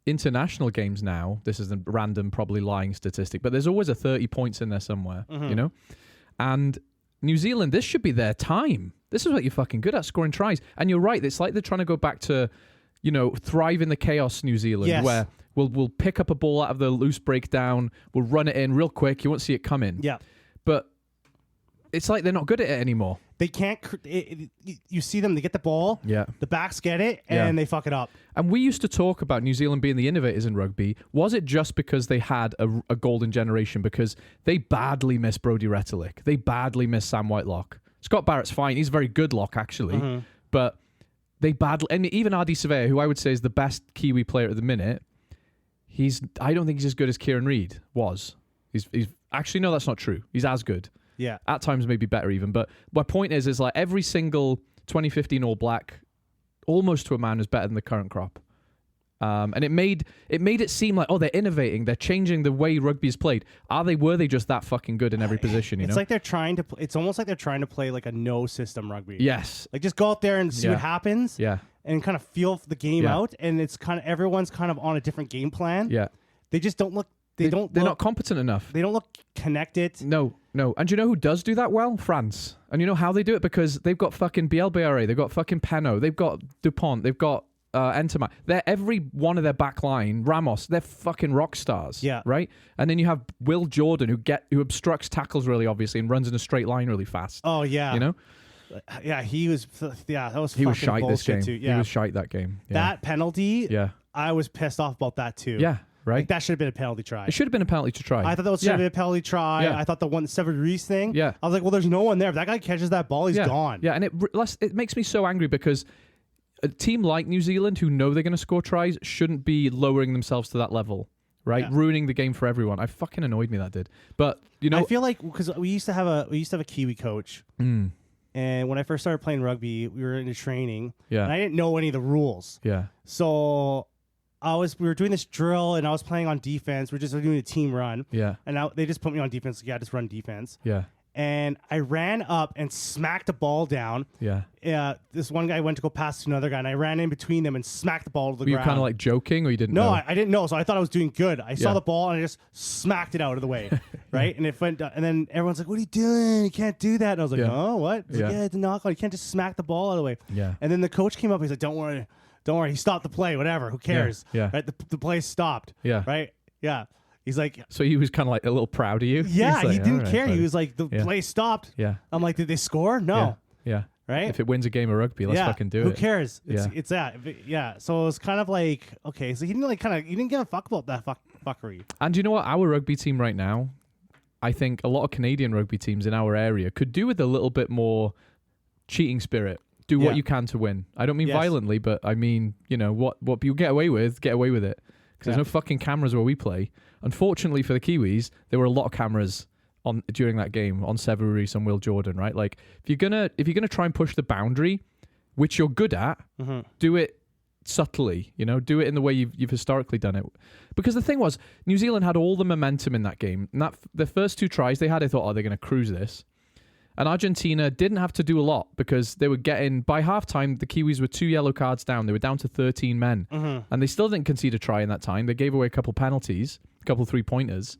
international games now, this is a random, probably lying statistic, but there's always a 30 points in there somewhere, you know? And New Zealand, this should be their time. This is what you're fucking good at, scoring tries. And you're right, it's like they're trying to go back to, you know, thrive in the chaos New Zealand, where we'll pick up a ball out of the loose breakdown, we'll run it in real quick, you won't see it coming. Yeah. But it's like they're not good at it anymore. They can't. You see them. They get the ball. Yeah. The backs get it, and they fuck it up. And we used to talk about New Zealand being the innovators in rugby. Was it just because they had a golden generation? Because they badly miss Brodie Retallick. They badly miss Sam Whitelock. Scott Barrett's fine. He's a very good lock, actually. But they badly... And even Ardie Surveyor, who I would say is the best Kiwi player at the minute, I don't think he's as good as Kieran Reid was. He's actually, no, that's not true. He's as good. Yeah. At times maybe better even. But my point is like every single 2015 All Black, almost to a man, is better than the current crop. And it made it seem like, oh, they're innovating, they're changing the way rugby is played. Were they just that fucking good in every position? It's like they're trying to. It's almost like they're trying to play like a no system rugby. Yes, like just go out there and see what happens. Yeah, and kind of feel the game out. And it's kind of everyone's kind of on a different game plan. Yeah, they just don't look. They're not competent enough. They don't look connected. No. And you know who does do that well? France. And you know how they do it? Because they've got fucking BLBRA, they've got fucking Penaud, they've got Dupont, they've got Entema. They're every one of their back line, Ramos, they're fucking rock stars. Yeah. Right? And then you have Will Jordan who obstructs tackles really obviously and runs in a straight line really fast. Oh yeah. You know? Yeah, he was. Yeah, that was. He was shite this game. Too. Yeah. He was shite that game. Yeah. That penalty. Yeah. I was pissed off about that too. Yeah. Right. Like, that should have been a penalty try. It should have been a penalty to try. I thought that should have been a penalty try. Yeah. I thought the one Severed Reese thing. Yeah. I was like, well, there's no one there. If that guy catches that ball, he's gone. Yeah, and it makes me so angry because a team like New Zealand who know they're going to score tries shouldn't be lowering themselves to that level, right? Yeah. Ruining the game for everyone. I fucking annoyed me that did. But you know, I feel like because we used to have a Kiwi coach, and when I first started playing rugby, we were into training, Yeah. and I didn't know any of the rules. Yeah. So we were doing this drill, and I was playing on defense. We were just doing a team run. Yeah. And they just put me on defense. Like, yeah, just run defense. Yeah. And I ran up and smacked the ball down. Yeah. This one guy went to go pass to another guy, and I ran in between them and smacked the ball to the Were you ground. kind of like joking, or you didn't No, know? I didn't know, so I thought I was doing good. I saw Yeah. the ball, and I just smacked it out of the way, right? And it went, and then everyone's like, what are you doing? You can't do that. And I was like, Yeah. oh, what? It's like, Yeah. yeah, it's a knockout. You can't just smack the ball out of the way. Yeah. And then the coach came up. He's like, don't worry. He stopped the play, whatever. Who cares? Yeah. Right? The play stopped. Yeah. Right? Yeah. He's like, So he was kind of like a little proud of you? yeah, He's like, he didn't "All right, care. He buddy." was like, the Yeah. play stopped. Yeah. I'm like, did they score? No. Yeah. Right? If it wins a game of rugby, let's fucking do Who it. cares? Yeah. It's that. Yeah. So it was kind of like, okay, so he didn't give a fuck about that fuckery. And you know what? Our rugby team right now, I think a lot of Canadian rugby teams in our area could do with a little bit more cheating spirit. Do what Yeah. you can to win. I don't mean Yes. violently, but I mean, you know, what people get away with it. Because there's no fucking cameras where we play. Unfortunately for the Kiwis, there were a lot of cameras on during that game on Severu Reece and Will Jordan, right? Like if you're gonna try and push the boundary, which you're good at, do it subtly, you know, do it in the way you've historically done it. Because the thing was, New Zealand had all the momentum in that game. And the first two tries they had, I thought, oh, they're going to cruise this. And Argentina didn't have to do a lot because they were getting, by halftime, the Kiwis were 2 yellow cards down. They were down to 13 men. And they still didn't concede a try in that time. They gave away a couple penalties, a couple 3-pointers.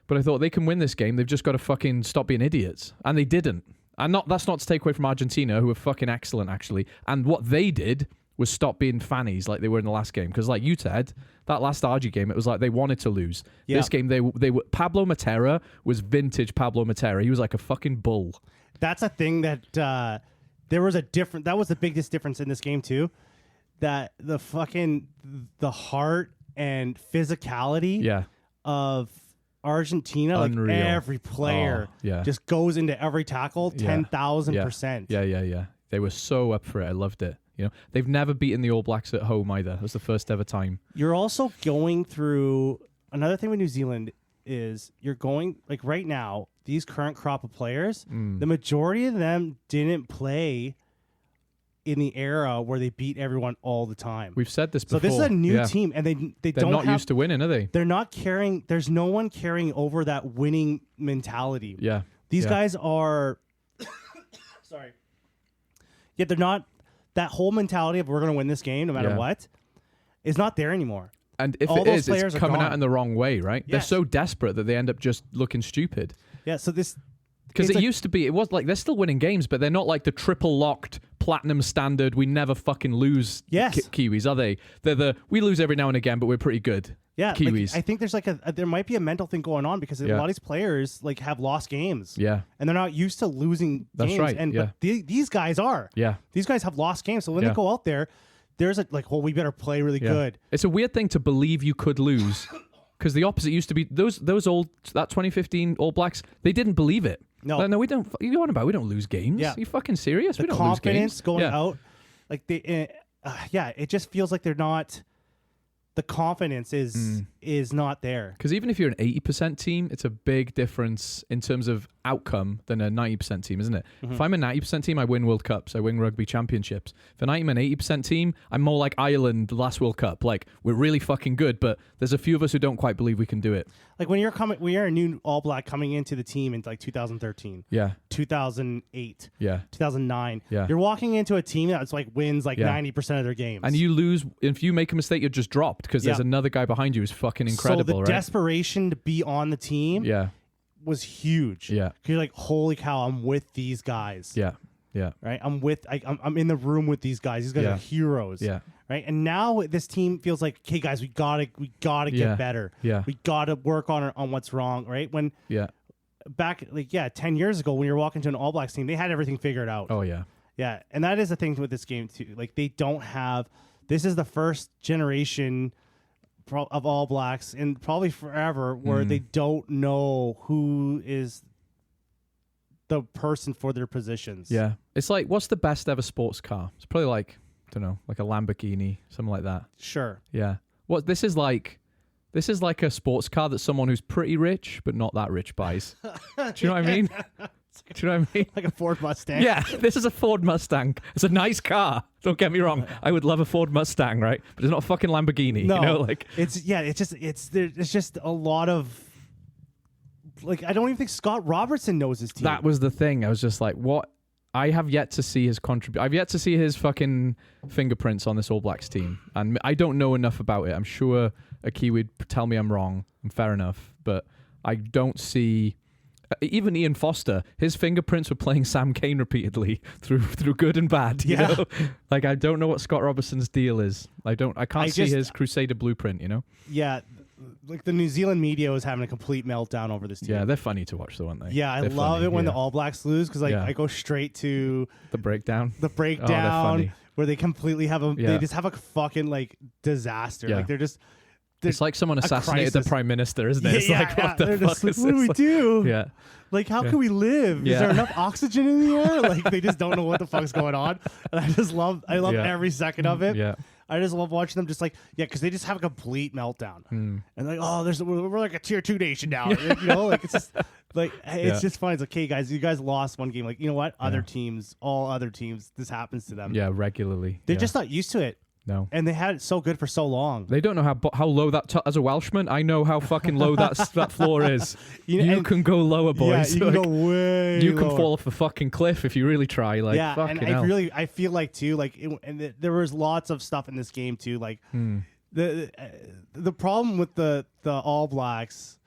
But I thought they can win this game. They've just got to fucking stop being idiots. And they didn't. And that's not to take away from Argentina, who were fucking excellent, actually. And what they did was stop being fannies like they were in the last game. Because like you said, that last Argie game, it was like they wanted to lose. Yeah. This game, they were Pablo Matera was vintage Pablo Matera. He was like a fucking bull. That's a thing that that was the biggest difference in this game too. That the heart and physicality of Argentina, Unreal. like every player just goes into every tackle 10,000%. Yeah. They were so up for it. I loved it. You know, they've never beaten the All Blacks at home either. It was the first ever time. You're also going through another thing with New Zealand is you're going like right now, these current crop of players, the majority of them didn't play in the era where they beat everyone all the time. We've said this before. So this is a new team, and they're don't not used to winning, are they? They're not carrying. There's no one carrying over that winning mentality. Yeah, these guys are. Sorry. Yeah, they're not. That whole mentality of we're going to win this game no matter what is not there anymore. And if all it those is, it's coming gone. out in the wrong way, right? Yes. They're so desperate that they end up just looking stupid. Yeah. So this. Because it used to be, it was like they're still winning games, but they're not like the triple locked platinum standard. We never fucking lose. Kiwis, are they? They're we lose every now and again, but we're pretty good. Yeah, Kiwis. Like, I think there's like there might be a mental thing going on because a lot of these players like have lost games. Yeah, and they're not used to losing That's games. right. And Yeah. but these guys are. Yeah, these guys have lost games. So when they go out there, there's a like, well, we better play really good. It's a weird thing to believe you could lose, because the opposite used to be that 2015 All Blacks. They didn't believe it. No, we don't. You know what about? We don't lose games. Yeah, you fucking serious? The we don't lose games. confidence going out, like they, it just feels like they're not. The confidence is not there. Because even if you're an 80% team, it's a big difference in terms of outcome than a 90% team, isn't it? If I'm a 90% team, I win World Cups, I win rugby championships. If I'm an 80% team, I'm more like Ireland the last World Cup. Like, we're really fucking good, but there's a few of us who don't quite believe we can do it. Like when you're a new All Black coming into the team in like 2013, 2008, 2009. You're walking into a team that's like wins like 90% of their games, and you lose. If you make a mistake, you're just dropped because there's another guy behind you who's fucking incredible. So the desperation to be on the team, was huge. Yeah, because you're like, holy cow, I'm with these guys. Yeah. Right. I'm in the room with these guys. These guys are heroes. Yeah. Right. And now this team feels like, okay, guys, we gotta get better. Yeah. We gotta work on what's wrong. Right. When back 10 years ago, when you're walking to an All Blacks team, they had everything figured out. Oh yeah. Yeah. And that is the thing with this game too. Like they don't have. This is the first generation of All Blacks and probably forever where they don't know who is the person for their positions. Yeah. It's like, what's the best ever sports car? It's probably like, I don't know, like a Lamborghini, something like that. Sure. Yeah. This is like a sports car that someone who's pretty rich but not that rich buys. Do you know what I mean? Do you know what I mean? Like a Ford Mustang. Yeah, this is a Ford Mustang. It's a nice car. Don't get me wrong. I would love a Ford Mustang, right? But it's not a fucking Lamborghini. No, you know, like it's just a lot of. Like, I don't even think Scott Robertson knows his team. That was the thing. I was just like, what? I have yet to see his I've yet to see his fucking fingerprints on this All Blacks team. And I don't know enough about it. I'm sure a Kiwi would tell me I'm wrong. And fair enough. But I don't see... Even Ian Foster, his fingerprints were playing Sam Cane repeatedly through good and bad. You know? Like, I don't know what Scott Robertson's deal is. I can't see his Crusader blueprint, you know? Yeah. Like the New Zealand media was having a complete meltdown over this team. Yeah, they're funny to watch, though, aren't they? Yeah, I love it when the All Blacks lose because I go straight to the breakdown. Oh, where they completely have they just have a fucking like disaster. Yeah. Like they're just. It's like someone assassinated the prime minister, isn't it? It's like, what the fuck is this? What do we do? Yeah. Like, how can we live? Is there enough oxygen in the air? Like, they just don't know what the fuck's going on. And I love every second of it. Yeah. I just love watching them just like, because they just have a complete meltdown. And like, we're like a tier 2 nation now. You know, like, it's just like, it's just fun. It's like, okay, guys, you guys lost one game. Like, you know what? All other teams, this happens to them. Yeah, regularly. They're just not used to it. No. And they had it so good for so long. They don't know how low that... as a Welshman, I know how fucking low that floor is. You can go lower, boys. Yeah, you can go way You can fall off a fucking cliff if you really try. Like, fucking hell. I feel like, too, like, there was lots of stuff in this game, too. Like, the problem with the All Blacks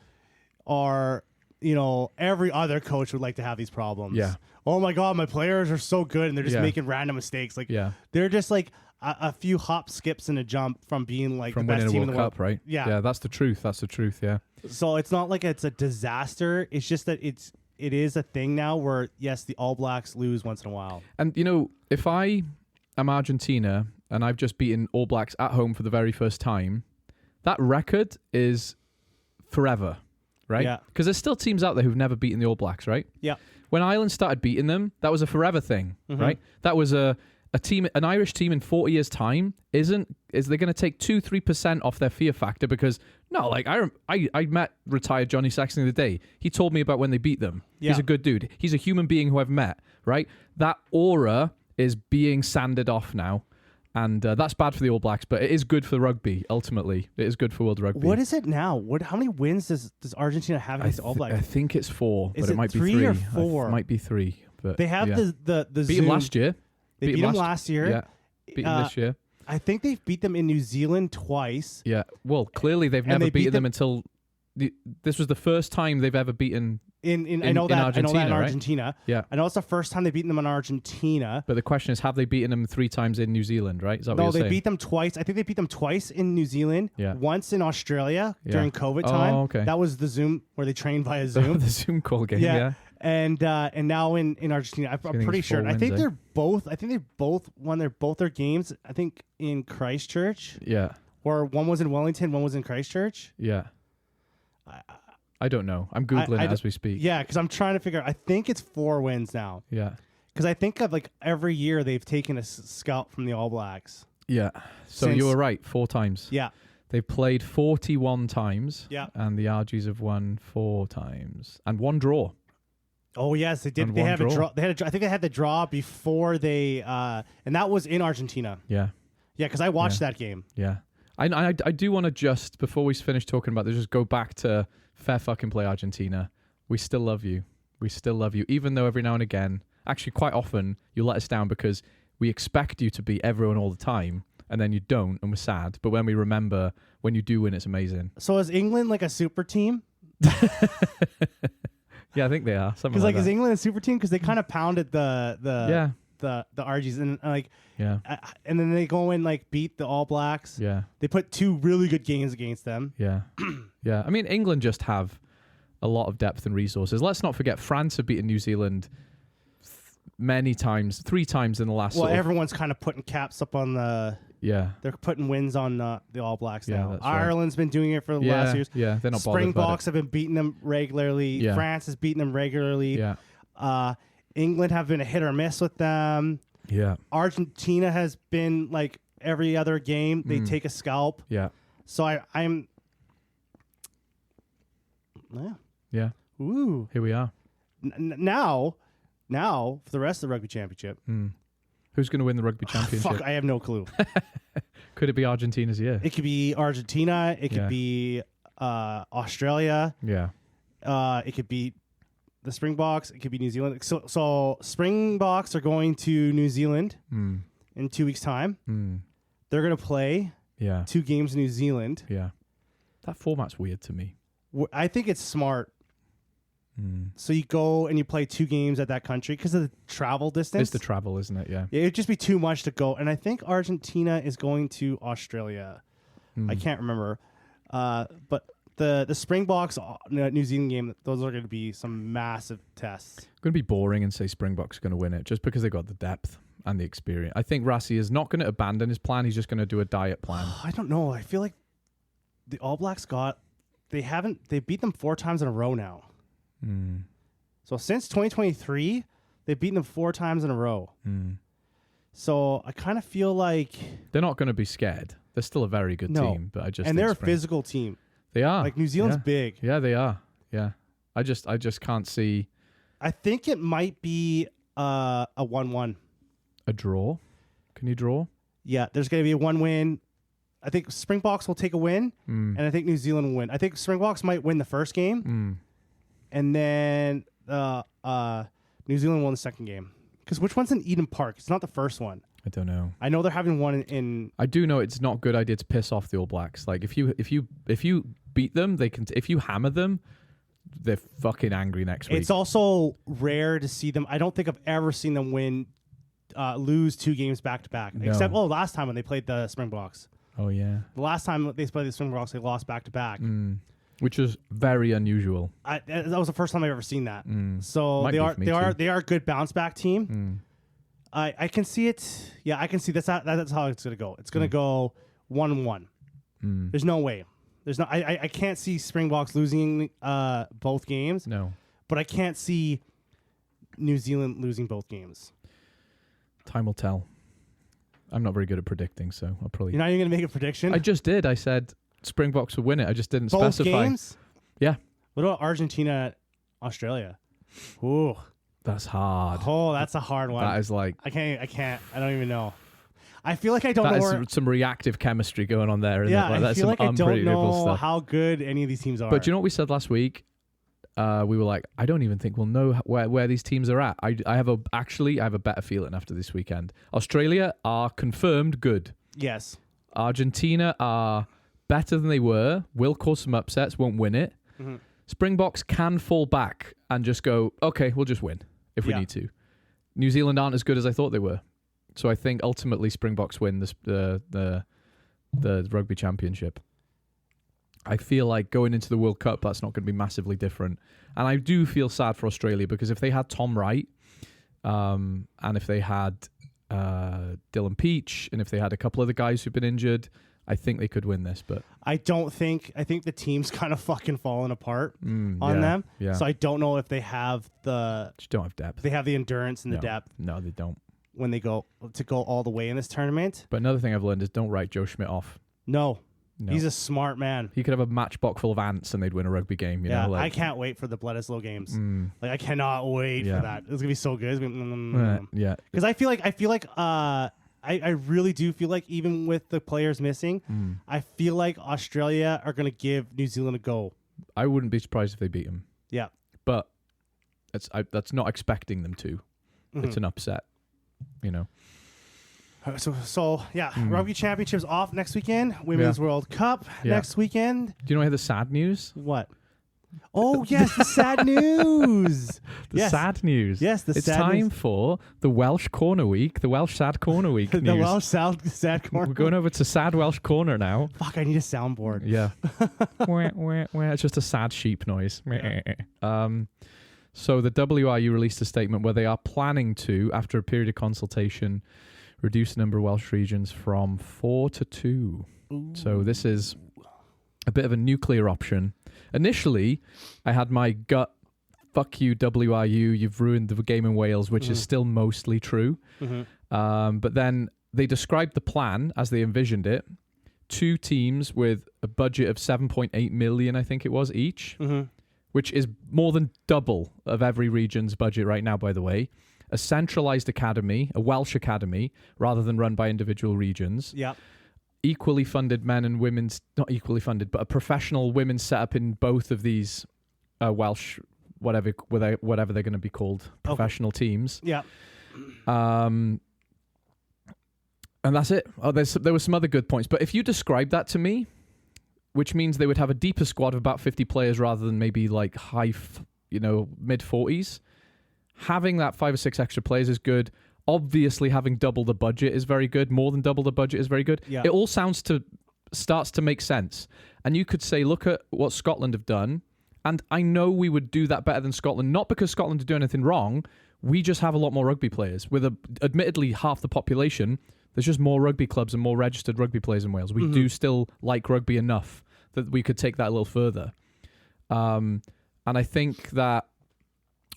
are, you know, every other coach would like to have these problems. Yeah. Oh, my God, my players are so good, and they're just making random mistakes. Like, they're just, like... A few hop, skips, and a jump from being like the best team in the world. Cup, right? Yeah, that's the truth. That's the truth. Yeah. So it's not like it's a disaster. It's just that it is a thing now where yes, the All Blacks lose once in a while. And you know, if I am Argentina and I've just beaten All Blacks at home for the very first time, that record is forever, right? Yeah. Because there's still teams out there who've never beaten the All Blacks, right? Yeah. When Ireland started beating them, that was a forever thing, right? That was an Irish team in 40 years' time is they going to take 2-3% off their fear factor? Because no, like I met retired Johnny Saxon the other day. He told me about when they beat them. Yeah. He's a good dude. He's a human being who I've met. Right, that aura is being sanded off now, and that's bad for the All Blacks. But it is good for rugby. Ultimately, it is good for world rugby. What is it now? How many wins does Argentina have against the All Blacks? I think it's 4, but it might be 3 or 4. It might be 3. But they have the beat Zoom. them last year. They beat them last year. Yeah. Beat them this year. I think they've beat them in New Zealand twice. Yeah. Well, clearly they've never beaten them until this was the first time they've ever beaten in Argentina. Right? Yeah. I know it's the first time they've beaten them in Argentina. But the question is, have they beaten them 3 times in New Zealand, right? Is that what you're saying? No, they beat them twice. I think they beat them twice in New Zealand. Yeah. Once in Australia during COVID time. Oh, okay. That was the Zoom where they trained via Zoom. The Zoom call game, yeah. And now in Argentina, I'm pretty sure. I think they both won their games. I think in Christchurch. Yeah. Or one was in Wellington, one was in Christchurch. Yeah. I don't know. I'm Googling it as we speak. Yeah, because I'm trying to figure out. I think it's 4 wins now. Yeah. Because I think of like every year they've taken a scout from the All Blacks. Yeah. So you were right. 4 times. Yeah. They've played 41 times. Yeah. And the RGs have won 4 times. And 1 draw. Oh yes, they did. And They one had draw. a draw. I think they had the draw before they, and that was in Argentina. Yeah. Yeah, because I watched that game. Yeah. I do want to just, before we finish talking about this, just go back to fair fucking play Argentina. We still love you. We still love you. Even though every now and again, actually quite often, you let us down because we expect you to beat everyone all the time, and then you don't, and we're sad. But when we remember, when you do win, it's amazing. So is England like a super team? Yeah, I think they are. Because Like is that. England a super team? Because they kind of pounded the Argies and like Yeah. and then they go and like beat the All Blacks. Yeah. They put 2 really good games against them. Yeah. Yeah. I mean, England just have a lot of depth and resources. Let's not forget, France have beaten New Zealand many times, 3 times in the last. Well, everyone's kind of putting caps up on the. Yeah. They're putting wins on the All Blacks Yeah, now. that's right. Ireland's been doing it for the last years. Yeah, they're not bothered. Springboks have been beating them regularly. Yeah. France has beaten them regularly. Yeah. England have been a hit or miss with them. Yeah. Argentina has been like every other game they take a scalp. Yeah. So I'm. Yeah. Yeah. Ooh. Here we are. Now for the rest of the rugby championship. Who's going to win the rugby championship? Fuck, I have no clue. Could it be Argentina's year? It could be Argentina. It could Yeah. be Australia. Yeah. It could be the Springboks. It could be New Zealand. So Springboks are going to New Zealand in 2 weeks' time. They're going to play Yeah. 2 games in New Zealand. Yeah. That format's weird to me. I think it's smart. So you go and you play 2 games at that country because of the travel distance. It's the travel, isn't it? Yeah. Yeah, it'd just be too much to go. And I think Argentina is going to Australia. I can't remember. But the Springboks New Zealand game, those are going to be some massive tests. Going to be boring and say Springboks are going to win it just because they got the depth and the experience. I think Rassi is not going to abandon his plan. He's just going to do a diet plan. I don't know. I feel like the All Blacks they beat them 4 times in a row now. So since 2023, they've beaten them 4 times in a row. So I kind of feel like They're not going to be scared. They're still a very good team, but I just and think they're a physical team. They are. Like New Zealand's big. Yeah, they are. Yeah. I just can't see I think it might be a 1-1. a draw. Can you draw? Yeah, there's going to be a 1 win. I think Springboks will take a win, and I think New Zealand will win. I think Springboks might win the first game, and then New Zealand won the second game. Because which one's in Eden Park? It's not the first one. I don't know. I know they're having one in I do know it's not a good idea to piss off the All Blacks. Like if you beat them, they can. If you hammer them, they're fucking angry next week. It's also rare to see them. I don't think I've ever seen them lose 2 games back to back. No. Except last time when they played the Springboks. Oh yeah. The last time they played the Springboks, they lost back to back. Which was very unusual. That was the first time I've ever seen that. So Might be for me too. they are a good bounce back team. I can see it. Yeah, I can see that's how it's gonna go. It's gonna go 1-1. There's no way. There's no. I can't see Springboks losing both games. No. But I can't see New Zealand losing both games. Time will tell. I'm not very good at predicting, so I'll probably. You're not even gonna make a prediction. I just did. I said Springboks would win it. I just didn't both specify. games. Yeah. What about Argentina, Australia? Ooh. That's hard. Oh, that's a hard one. That is like. I can't. I don't even know. I feel like I don't know That where. is some reactive chemistry going on there, isn't Yeah, it? Like, I that's feel some like I don't unpredictable know stuff. how good any of these teams are. But do you know what we said last week? We were like, I don't even think we'll know where these teams are at. I have a better feeling after this weekend. Australia are confirmed good. Yes. Argentina are better than they were. Will cause some upsets. Won't win it. Springboks can fall back and just go, okay, we'll just win if we need to. New Zealand aren't as good as I thought they were. So I think ultimately Springboks win the rugby championship. I feel like going into the World Cup, that's not going to be massively different. And I do feel sad for Australia because if they had Tom Wright, and if they had Dylan Peach, and if they had a couple of the guys who've been injured, I think they could win this. But I think the team's kind of fucking falling apart on them. Yeah. So I don't know if they have Just don't have depth. they have the endurance and the depth No, they don't. when they go all the way in this tournament. But another thing I've learned is don't write Joe Schmidt off. No. No. He's a smart man. He could have a matchbox full of ants and they'd win a rugby game. You know, like, I can't wait for the Bledisloe games. Like I cannot wait for that. It's gonna be so good. yeah. Because I feel like I really do feel like even with the players missing, I feel like Australia are gonna give New Zealand a go. I wouldn't be surprised if they beat them. Yeah, but that's not expecting them to. It's an upset, you know. So Rugby Championships off next weekend. Women's World Cup next weekend. Do you know the sad news? What? Oh yes, the sad news. Sad news. Yes, it's time for the Welsh Corner Week, the Welsh Sad Corner Week news. The Welsh sad corner. We're going over to Sad Welsh Corner now. Fuck, I need a soundboard. Yeah. It's just a sad sheep noise. Yeah. So the WRU released a statement where they are planning to, after a period of consultation, reduce the number of Welsh regions from 4 to 2. Ooh. So this is a bit of a nuclear option. Initially, I had my gut, fuck you, WRU, you've ruined the game in Wales, which is still mostly true. But then they described the plan as they envisioned it. 2 teams with a budget of 7.8 million, I think it was, each, which is more than double of every region's budget right now, by the way. A centralised academy, a Welsh academy, rather than run by individual regions. Yeah. Equally funded men and women's, not equally funded, but a professional women's setup in both of these Welsh, whatever they're going to be called, professional teams. Yeah. And that's it. There were some other good points, but if you describe that to me, which means they would have a deeper squad of about 50 players rather than maybe like mid 40s. Having that 5 or 6 extra players is good. Obviously, having double the budget is very good. More than double the budget is very good. Yeah. It all starts to make sense. And you could say, look at what Scotland have done. And I know we would do that better than Scotland, not because Scotland would do anything wrong. We just have a lot more rugby players. With admittedly half the population, there's just more rugby clubs and more registered rugby players in Wales. We do still like rugby enough that we could take that a little further. And I think that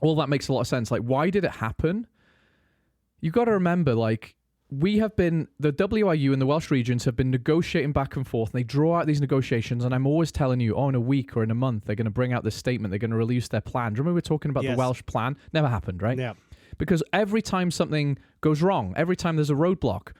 all that makes a lot of sense. Like, why did it happen? You've got to remember, like, the WRU and the Welsh regions have been negotiating back and forth, and they draw out these negotiations, and I'm always telling you, in a week or in a month, they're going to bring out this statement, they're going to release their plan. Do you remember we were talking about the Welsh plan? Never happened, right? Yeah. Because every time something goes wrong, every time there's a roadblock,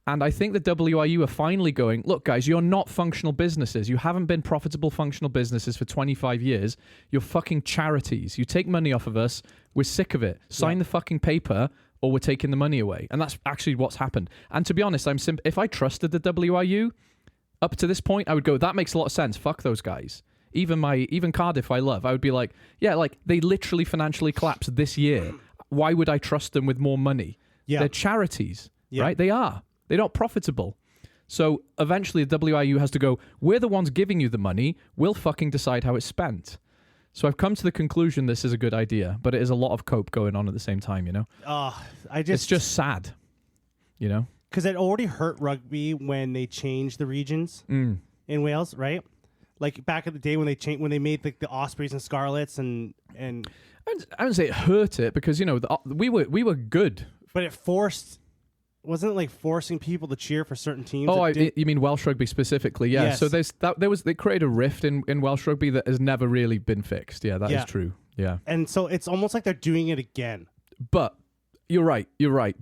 and I think the WRU are finally going, look, guys, you're not functional businesses. You haven't been profitable functional businesses for 25 years. You're fucking charities. You take money off of us. We're sick of it. Sign the fucking paper or we're taking the money away. And that's actually what's happened. And to be honest, if I trusted the WRU up to this point, I would go, that makes a lot of sense. Fuck those guys. Even Cardiff I love. I would be like, yeah, like they literally financially collapsed this year. Why would I trust them with more money? Yeah. They're charities, right? They are. They're not profitable. So eventually the WRU has to go, we're the ones giving you the money. We'll fucking decide how it's spent. So I've come to the conclusion this is a good idea, but it is a lot of cope going on at the same time, you know? It's just sad, you know? Because it already hurt rugby when they changed the regions in Wales, right? Like back in the day when they made the Ospreys and Scarlets and I wouldn't say it hurt it because, you know, we were good. But it wasn't it like forcing people to cheer for certain teams? Oh, you mean Welsh rugby specifically? Yeah. Yes. So they created a rift in Welsh rugby that has never really been fixed. Yeah, that is true. Yeah. And so it's almost like they're doing it again. But you're right.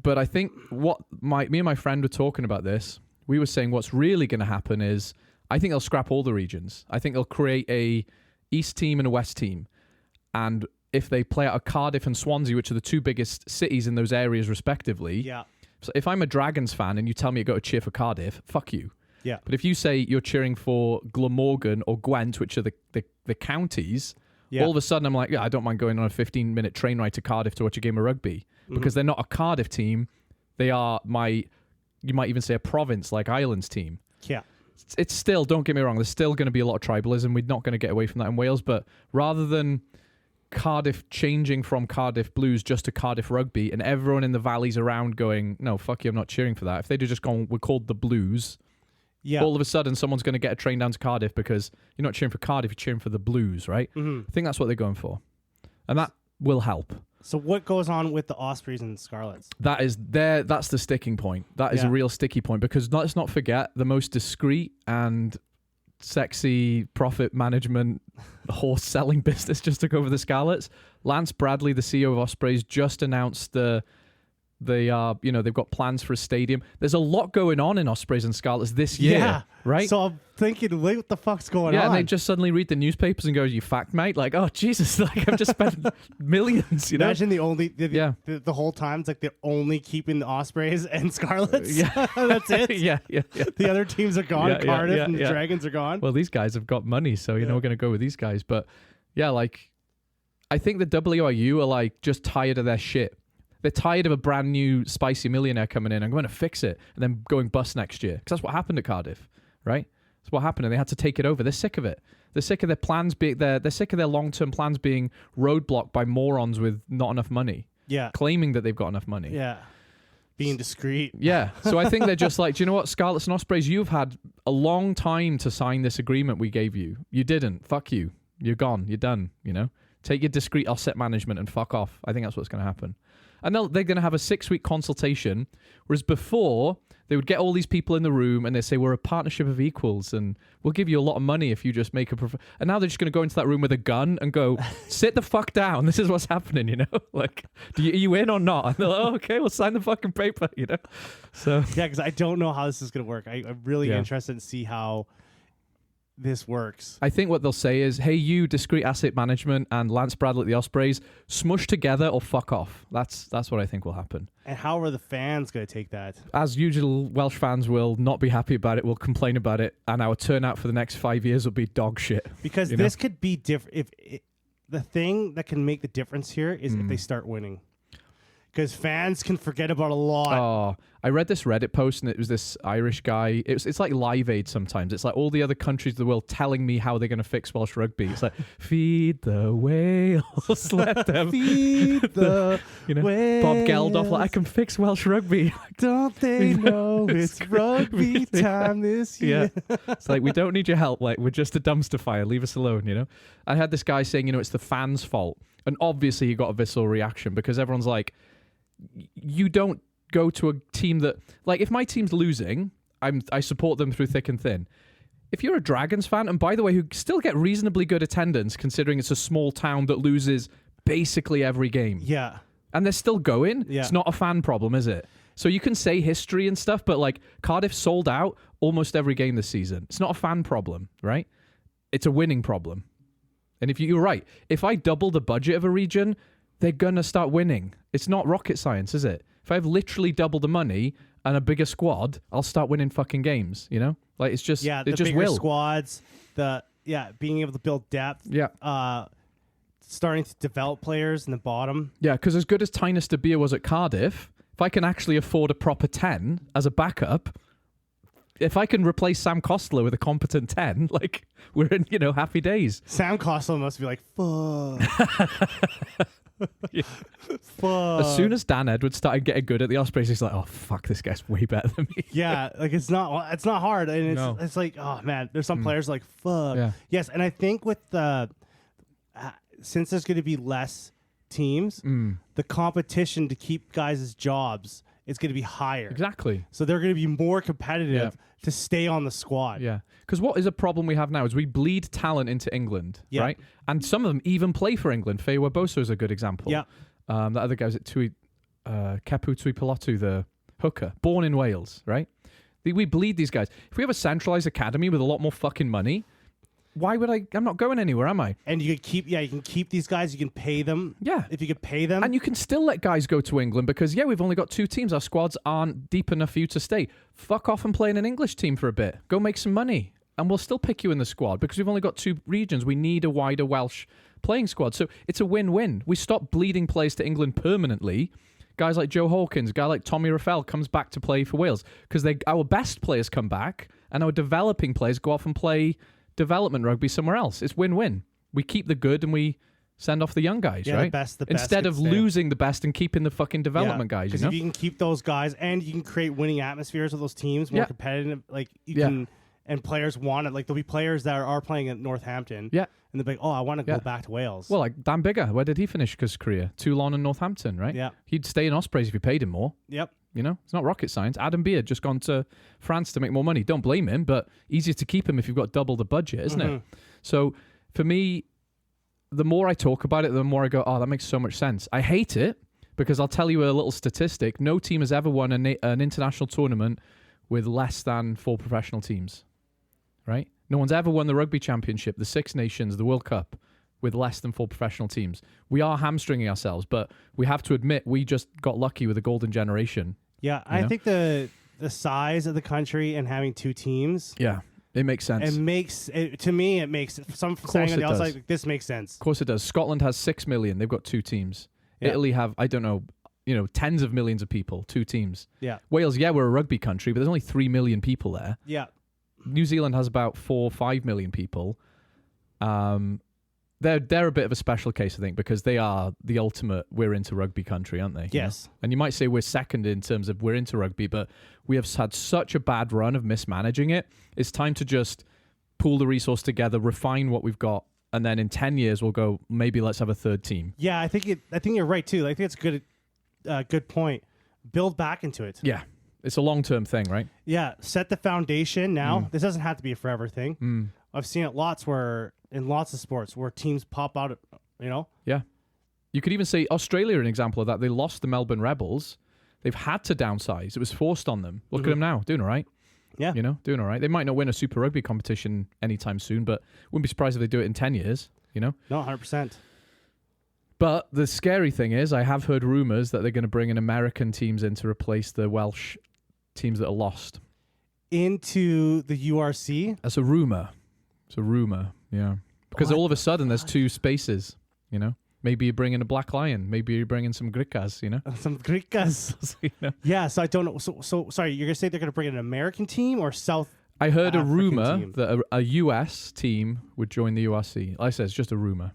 But I think what me and my friend were talking about this, we were saying what's really going to happen is I think they'll scrap all the regions. I think they'll create a East team and a West team. And if they play out of Cardiff and Swansea, which are the 2 biggest cities in those areas respectively. Yeah. So if I'm a Dragons fan and you tell me to go to cheer for Cardiff, fuck you. Yeah. But if you say you're cheering for Glamorgan or Gwent, which are the counties, all of a sudden I'm like, yeah, I don't mind going on a 15-minute train ride to Cardiff to watch a game of rugby. Because they're not a Cardiff team. They are you might even say a province like Ireland's team. Yeah. It's still, don't get me wrong, there's still going to be a lot of tribalism. We're not going to get away from that in Wales. But rather than Cardiff changing from Cardiff Blues just to Cardiff Rugby and everyone in the valleys around going, no, fuck you, I'm not cheering for that. If they'd have just gone, we're called the Blues, all of a sudden someone's going to get a train down to Cardiff because you're not cheering for Cardiff, you're cheering for the Blues, right? I think that's what they're going for. And that will help. So what goes on with the Ospreys and Scarlets? That's the sticking point. That is a real sticky point because let's not forget the most discreet and sexy profit management horse selling business just took over the Scarlets. Lance Bradley, the CEO of Ospreys, just announced they've got plans for a stadium. There's a lot going on in Ospreys and Scarlets this year, right? So I'm thinking, wait, what the fuck's going on? Yeah, and they just suddenly read the newspapers and go, "You fact, mate!" Like, oh Jesus, like I've just spent millions. Imagine the whole time it's like they're only keeping the Ospreys and Scarlets. Yeah, that's it. yeah. The other teams are gone. Yeah, Cardiff and the yeah. Dragons are gone. Well, these guys have got money, so we're going to go with these guys. But yeah, like I think the WRU are like just tired of their shit. They're tired of a brand new spicy millionaire coming in and going to fix it and then going bust next year. Because that's what happened at Cardiff, right? That's what happened, and they had to take it over. They're sick of it. They're sick of their plans being they're sick of their long-term plans being roadblocked by morons with not enough money. Yeah. Claiming that they've got enough money. Yeah. Being discreet. Yeah. So I think they're just like, do you know what, Scarlets and Ospreys, you've had a long time to sign this agreement we gave you. You didn't. Fuck you. You're gone. You're done. You know? Take your discreet asset management and fuck off. I think that's what's going to happen. And they're going to have a 6-week consultation, whereas before, they would get all these people in the room and they say, we're a partnership of equals and we'll give you a lot of money if you just make a... And now they're just going to go into that room with a gun and go, sit the fuck down. This is what's happening, you know? Like, are you in or not? And they're like, oh, okay, we'll sign the fucking paper, you know? So... Yeah, because I don't know how this is going to work. I'm really interested to see how this works. I think what they'll say is, hey, you, discreet asset management, and Lance Bradley at the Ospreys, smush together or fuck off. That's what I think will happen. And how are the fans going to take that? As usual, Welsh fans will not be happy about it, will complain about it, and our turnout for the next 5 years will be dog shit. Because this could be different. The thing that can make the difference here is if they start winning. Because fans can forget about a lot. Oh, I read this Reddit post and it was this Irish guy. It's like Live Aid sometimes. It's like all the other countries of the world telling me how they're going to fix Welsh rugby. It's like, feed the whales, let them feed the whales. Bob Geldof, like, I can fix Welsh rugby. Don't they know it's rugby time this year? Yeah. It's like, we don't need your help. Like, we're just a dumpster fire. Leave us alone, you know? I had this guy saying, it's the fans' fault. And obviously he got a visceral reaction because everyone's like, you don't go to a team that, like, if my team's losing, I support them through thick and thin. If you're a Dragons fan, and by the way, who still get reasonably good attendance considering it's a small town that loses basically every game. Yeah. And they're still going, yeah. It's not a fan problem, is it? So you can say history and stuff, but like Cardiff sold out almost every game this season. It's not a fan problem, right? It's a winning problem. And you're right, if I double the budget of a region, they're going to start winning. It's not rocket science, is it? If I have literally double the money and a bigger squad, I'll start winning fucking games, you know? Like, it's just, the just bigger will. squads, being able to build depth. Yeah. Starting to develop players in the bottom. Yeah, because as good as Tynus de Beer was at Cardiff, if I can actually afford a proper 10 as a backup, if I can replace Sam Costello with a competent 10, like, we're in, happy days. Sam Costello must be like, fuck. Yeah. Fuck. As soon as Dan Edwards started getting good at the Ospreys, he's like, oh, fuck, this guy's way better than me. Yeah, like, it's not hard. And it's like, oh, man, there's some players like, fuck. Yeah. Yes, and I think with since there's going to be less teams, the competition to keep guys' jobs is going to be higher. Exactly. So they're going to be more competitive to stay on the squad. Yeah. Because what is a problem we have now is we bleed talent into England, Yeah. right? And some of them even play for England. Faye Weboso is a good example. Yeah. That other guy was at Kepu Tuipulotu, the hooker, born in Wales, right? We bleed these guys. If we have a centralized academy with a lot more fucking money, why would I'm not going anywhere, am I? And you can keep these guys. You can pay them. Yeah. If you could pay them. And you can still let guys go to England because, we've only got 2 teams. Our squads aren't deep enough for you to stay. Fuck off and play in an English team for a bit. Go make some money. And we'll still pick you in the squad because we've only got 2 regions. We need a wider Welsh playing squad. So it's a win-win. We stop bleeding players to England permanently. Guys like Joe Hawkins, a guy like Tommy Raffel comes back to play for Wales because our best players come back and our developing players go off and play development rugby somewhere else. It's win-win. We keep the good and we send off the young guys, right? The best instead of losing the best and keeping the fucking development guys. Because if you can keep those guys and you can create winning atmospheres with those teams, more competitive, like you can, and players want it. Like there'll be players that are playing at Northampton, and they'll be like, "Oh, I want to go back to Wales." Well, like Dan Biggar, where did he finish his career? Toulon and Northampton, right? Yeah, he'd stay in Ospreys if you paid him more. Yep. You know, it's not rocket science. Adam Beard just gone to France to make more money. Don't blame him, but easier to keep him if you've got double the budget, isn't it? So for me, the more I talk about it, the more I go, oh, that makes so much sense. I hate it because I'll tell you a little statistic. No team has ever won an international tournament with less than 4 professional teams, right? No one's ever won the Rugby Championship, the Six Nations, the World Cup with less than 4 professional teams. We are hamstringing ourselves, but we have to admit we just got lucky with the golden generation. Yeah, I think the size of the country and having 2 teams. Yeah, it makes sense. To me, it makes some saying on the outside, like, this makes sense. Of course it does. Scotland has 6 million. They've got 2 teams. Yeah. Italy have, I don't know, tens of millions of people, 2 teams. Yeah. Wales, we're a rugby country, but there's only 3 million people there. Yeah. New Zealand has about 4 or 5 million people. They're a bit of a special case, I think, because they are the ultimate we're into rugby country, aren't they? Yes. You know? And you might say we're second in terms of we're into rugby, but we have had such a bad run of mismanaging it. It's time to just pool the resource together, refine what we've got, and then in 10 years we'll go, maybe let's have a third team. Yeah, I think you're right too. I think it's a good point. Build back into it. Yeah. It's a long-term thing, right? Yeah, set the foundation now. This doesn't have to be a forever thing. I've seen it in lots of sports where teams pop out, Yeah. You could even say Australia an example of that. They lost the Melbourne Rebels. They've had to downsize. It was forced on them. Look at them now, doing all right. Yeah. Doing all right. They might not win a Super Rugby competition anytime soon, but wouldn't be surprised if they do it in 10 years, No, 100%. But the scary thing is I have heard rumours that they're going to bring in American teams in to replace the Welsh teams that are lost. Into the URC? That's a rumour. It's a rumour, yeah. Because all of a sudden there's 2 spaces, Maybe you bring in a Black Lion. Maybe you bring in some Grikas, Some Grikas. Yeah, so I don't know. So sorry, you're going to say they're going to bring in an American team or South I heard African a rumour team? that a US team would join the URC. Like I said, it's just a rumour.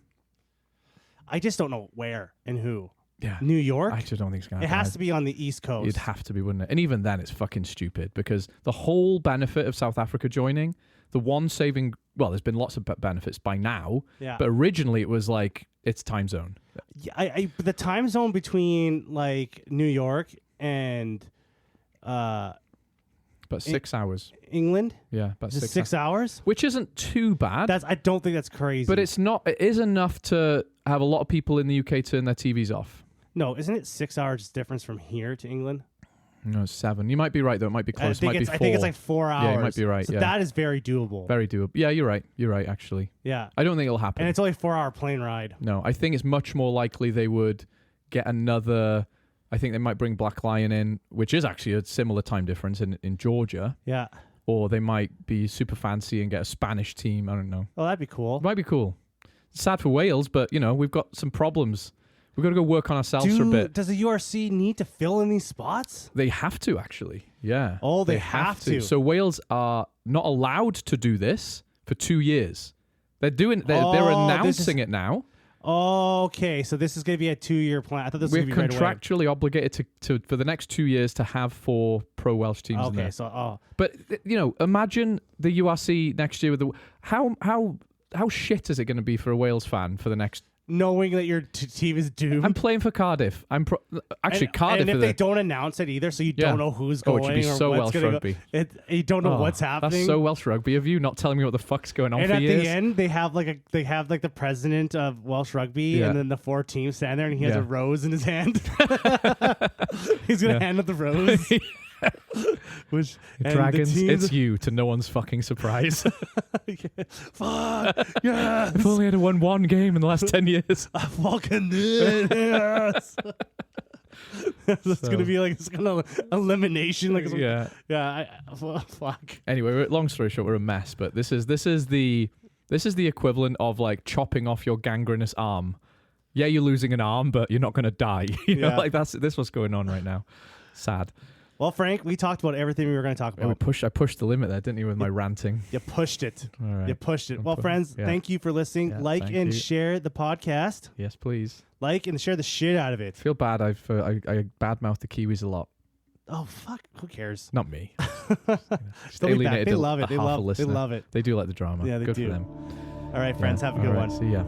I just don't know where and who. Yeah. New York? I just don't think it's going to happen. It has to be on the East Coast. It'd have to be, wouldn't it? And even then, it's fucking stupid because the whole benefit of South Africa joining, the one saving, well, there's been lots of benefits by now, but originally it was like, it's time zone. Yeah, the time zone between like New York and about 6 hours. England? Yeah, about 6 hours? Which isn't too bad. I don't think that's crazy. But it's not. It is enough to have a lot of people in the UK turn their TVs off. No, isn't it 6 hours difference from here to England? No, it's 7. You might be right, though. It might be close. It might be 4. I think it's like 4 hours. Yeah, you might be right. So that is very doable. Very doable. Yeah, you're right. You're right, actually. Yeah. I don't think it'll happen. And it's only a 4-hour plane ride. No, I think it's much more likely they would get another. I think they might bring Black Lion in, which is actually a similar time difference in Georgia. Yeah. Or they might be super fancy and get a Spanish team. I don't know. Oh, that'd be cool. It might be cool. It's sad for Wales, but, we've got some problems. We've got to go work on ourselves for a bit. Does the URC need to fill in these spots? They have to, actually. Yeah. Oh, they have to. So Wales are not allowed to do this for 2 years. They're announcing it now. Okay, so this is going to be a 2-year plan. I thought this was going to be right away. We're contractually obligated to for the next 2 years to have 4 pro Welsh teams in there. But imagine the URC next year with how shit is it going to be for a Wales fan for the next? Knowing that your team is doomed. I'm playing for Cardiff. Cardiff. And if they don't announce it either, so you don't know who's going. It should be so Welsh rugby. You don't know what's happening. That's so Welsh rugby of you, not telling me what the fuck's going on. And for at years. the end, they have the president of Welsh rugby, and then the 4 teams stand there, and he has a rose in his hand. He's gonna hand out the rose. Which Dragons, it's you to no one's fucking surprise. Fuck yes! I've only had won 1 game in the last 10 years. I fucking did. Yes. It's gonna be like it's gonna elimination. Like fuck. Anyway, long story short, we're a mess. But this is the equivalent of like chopping off your gangrenous arm. Yeah, you're losing an arm, but you're not gonna die. This what's going on right now. Sad. Well, Frank, we talked about everything we were going to talk about. I pushed the limit there, didn't you, with my ranting? You pushed it. All right. You pushed it. Well, friends, thank you for listening. Yeah, Share the podcast. Yes, please. Like and share the shit out of it. I feel bad. I badmouth the Kiwis a lot. Oh, fuck. Who cares? Not me. Just alienated. They love it. They love it. They do like the drama. Yeah, they Good do. for them. All right, friends. Have a good one. See ya.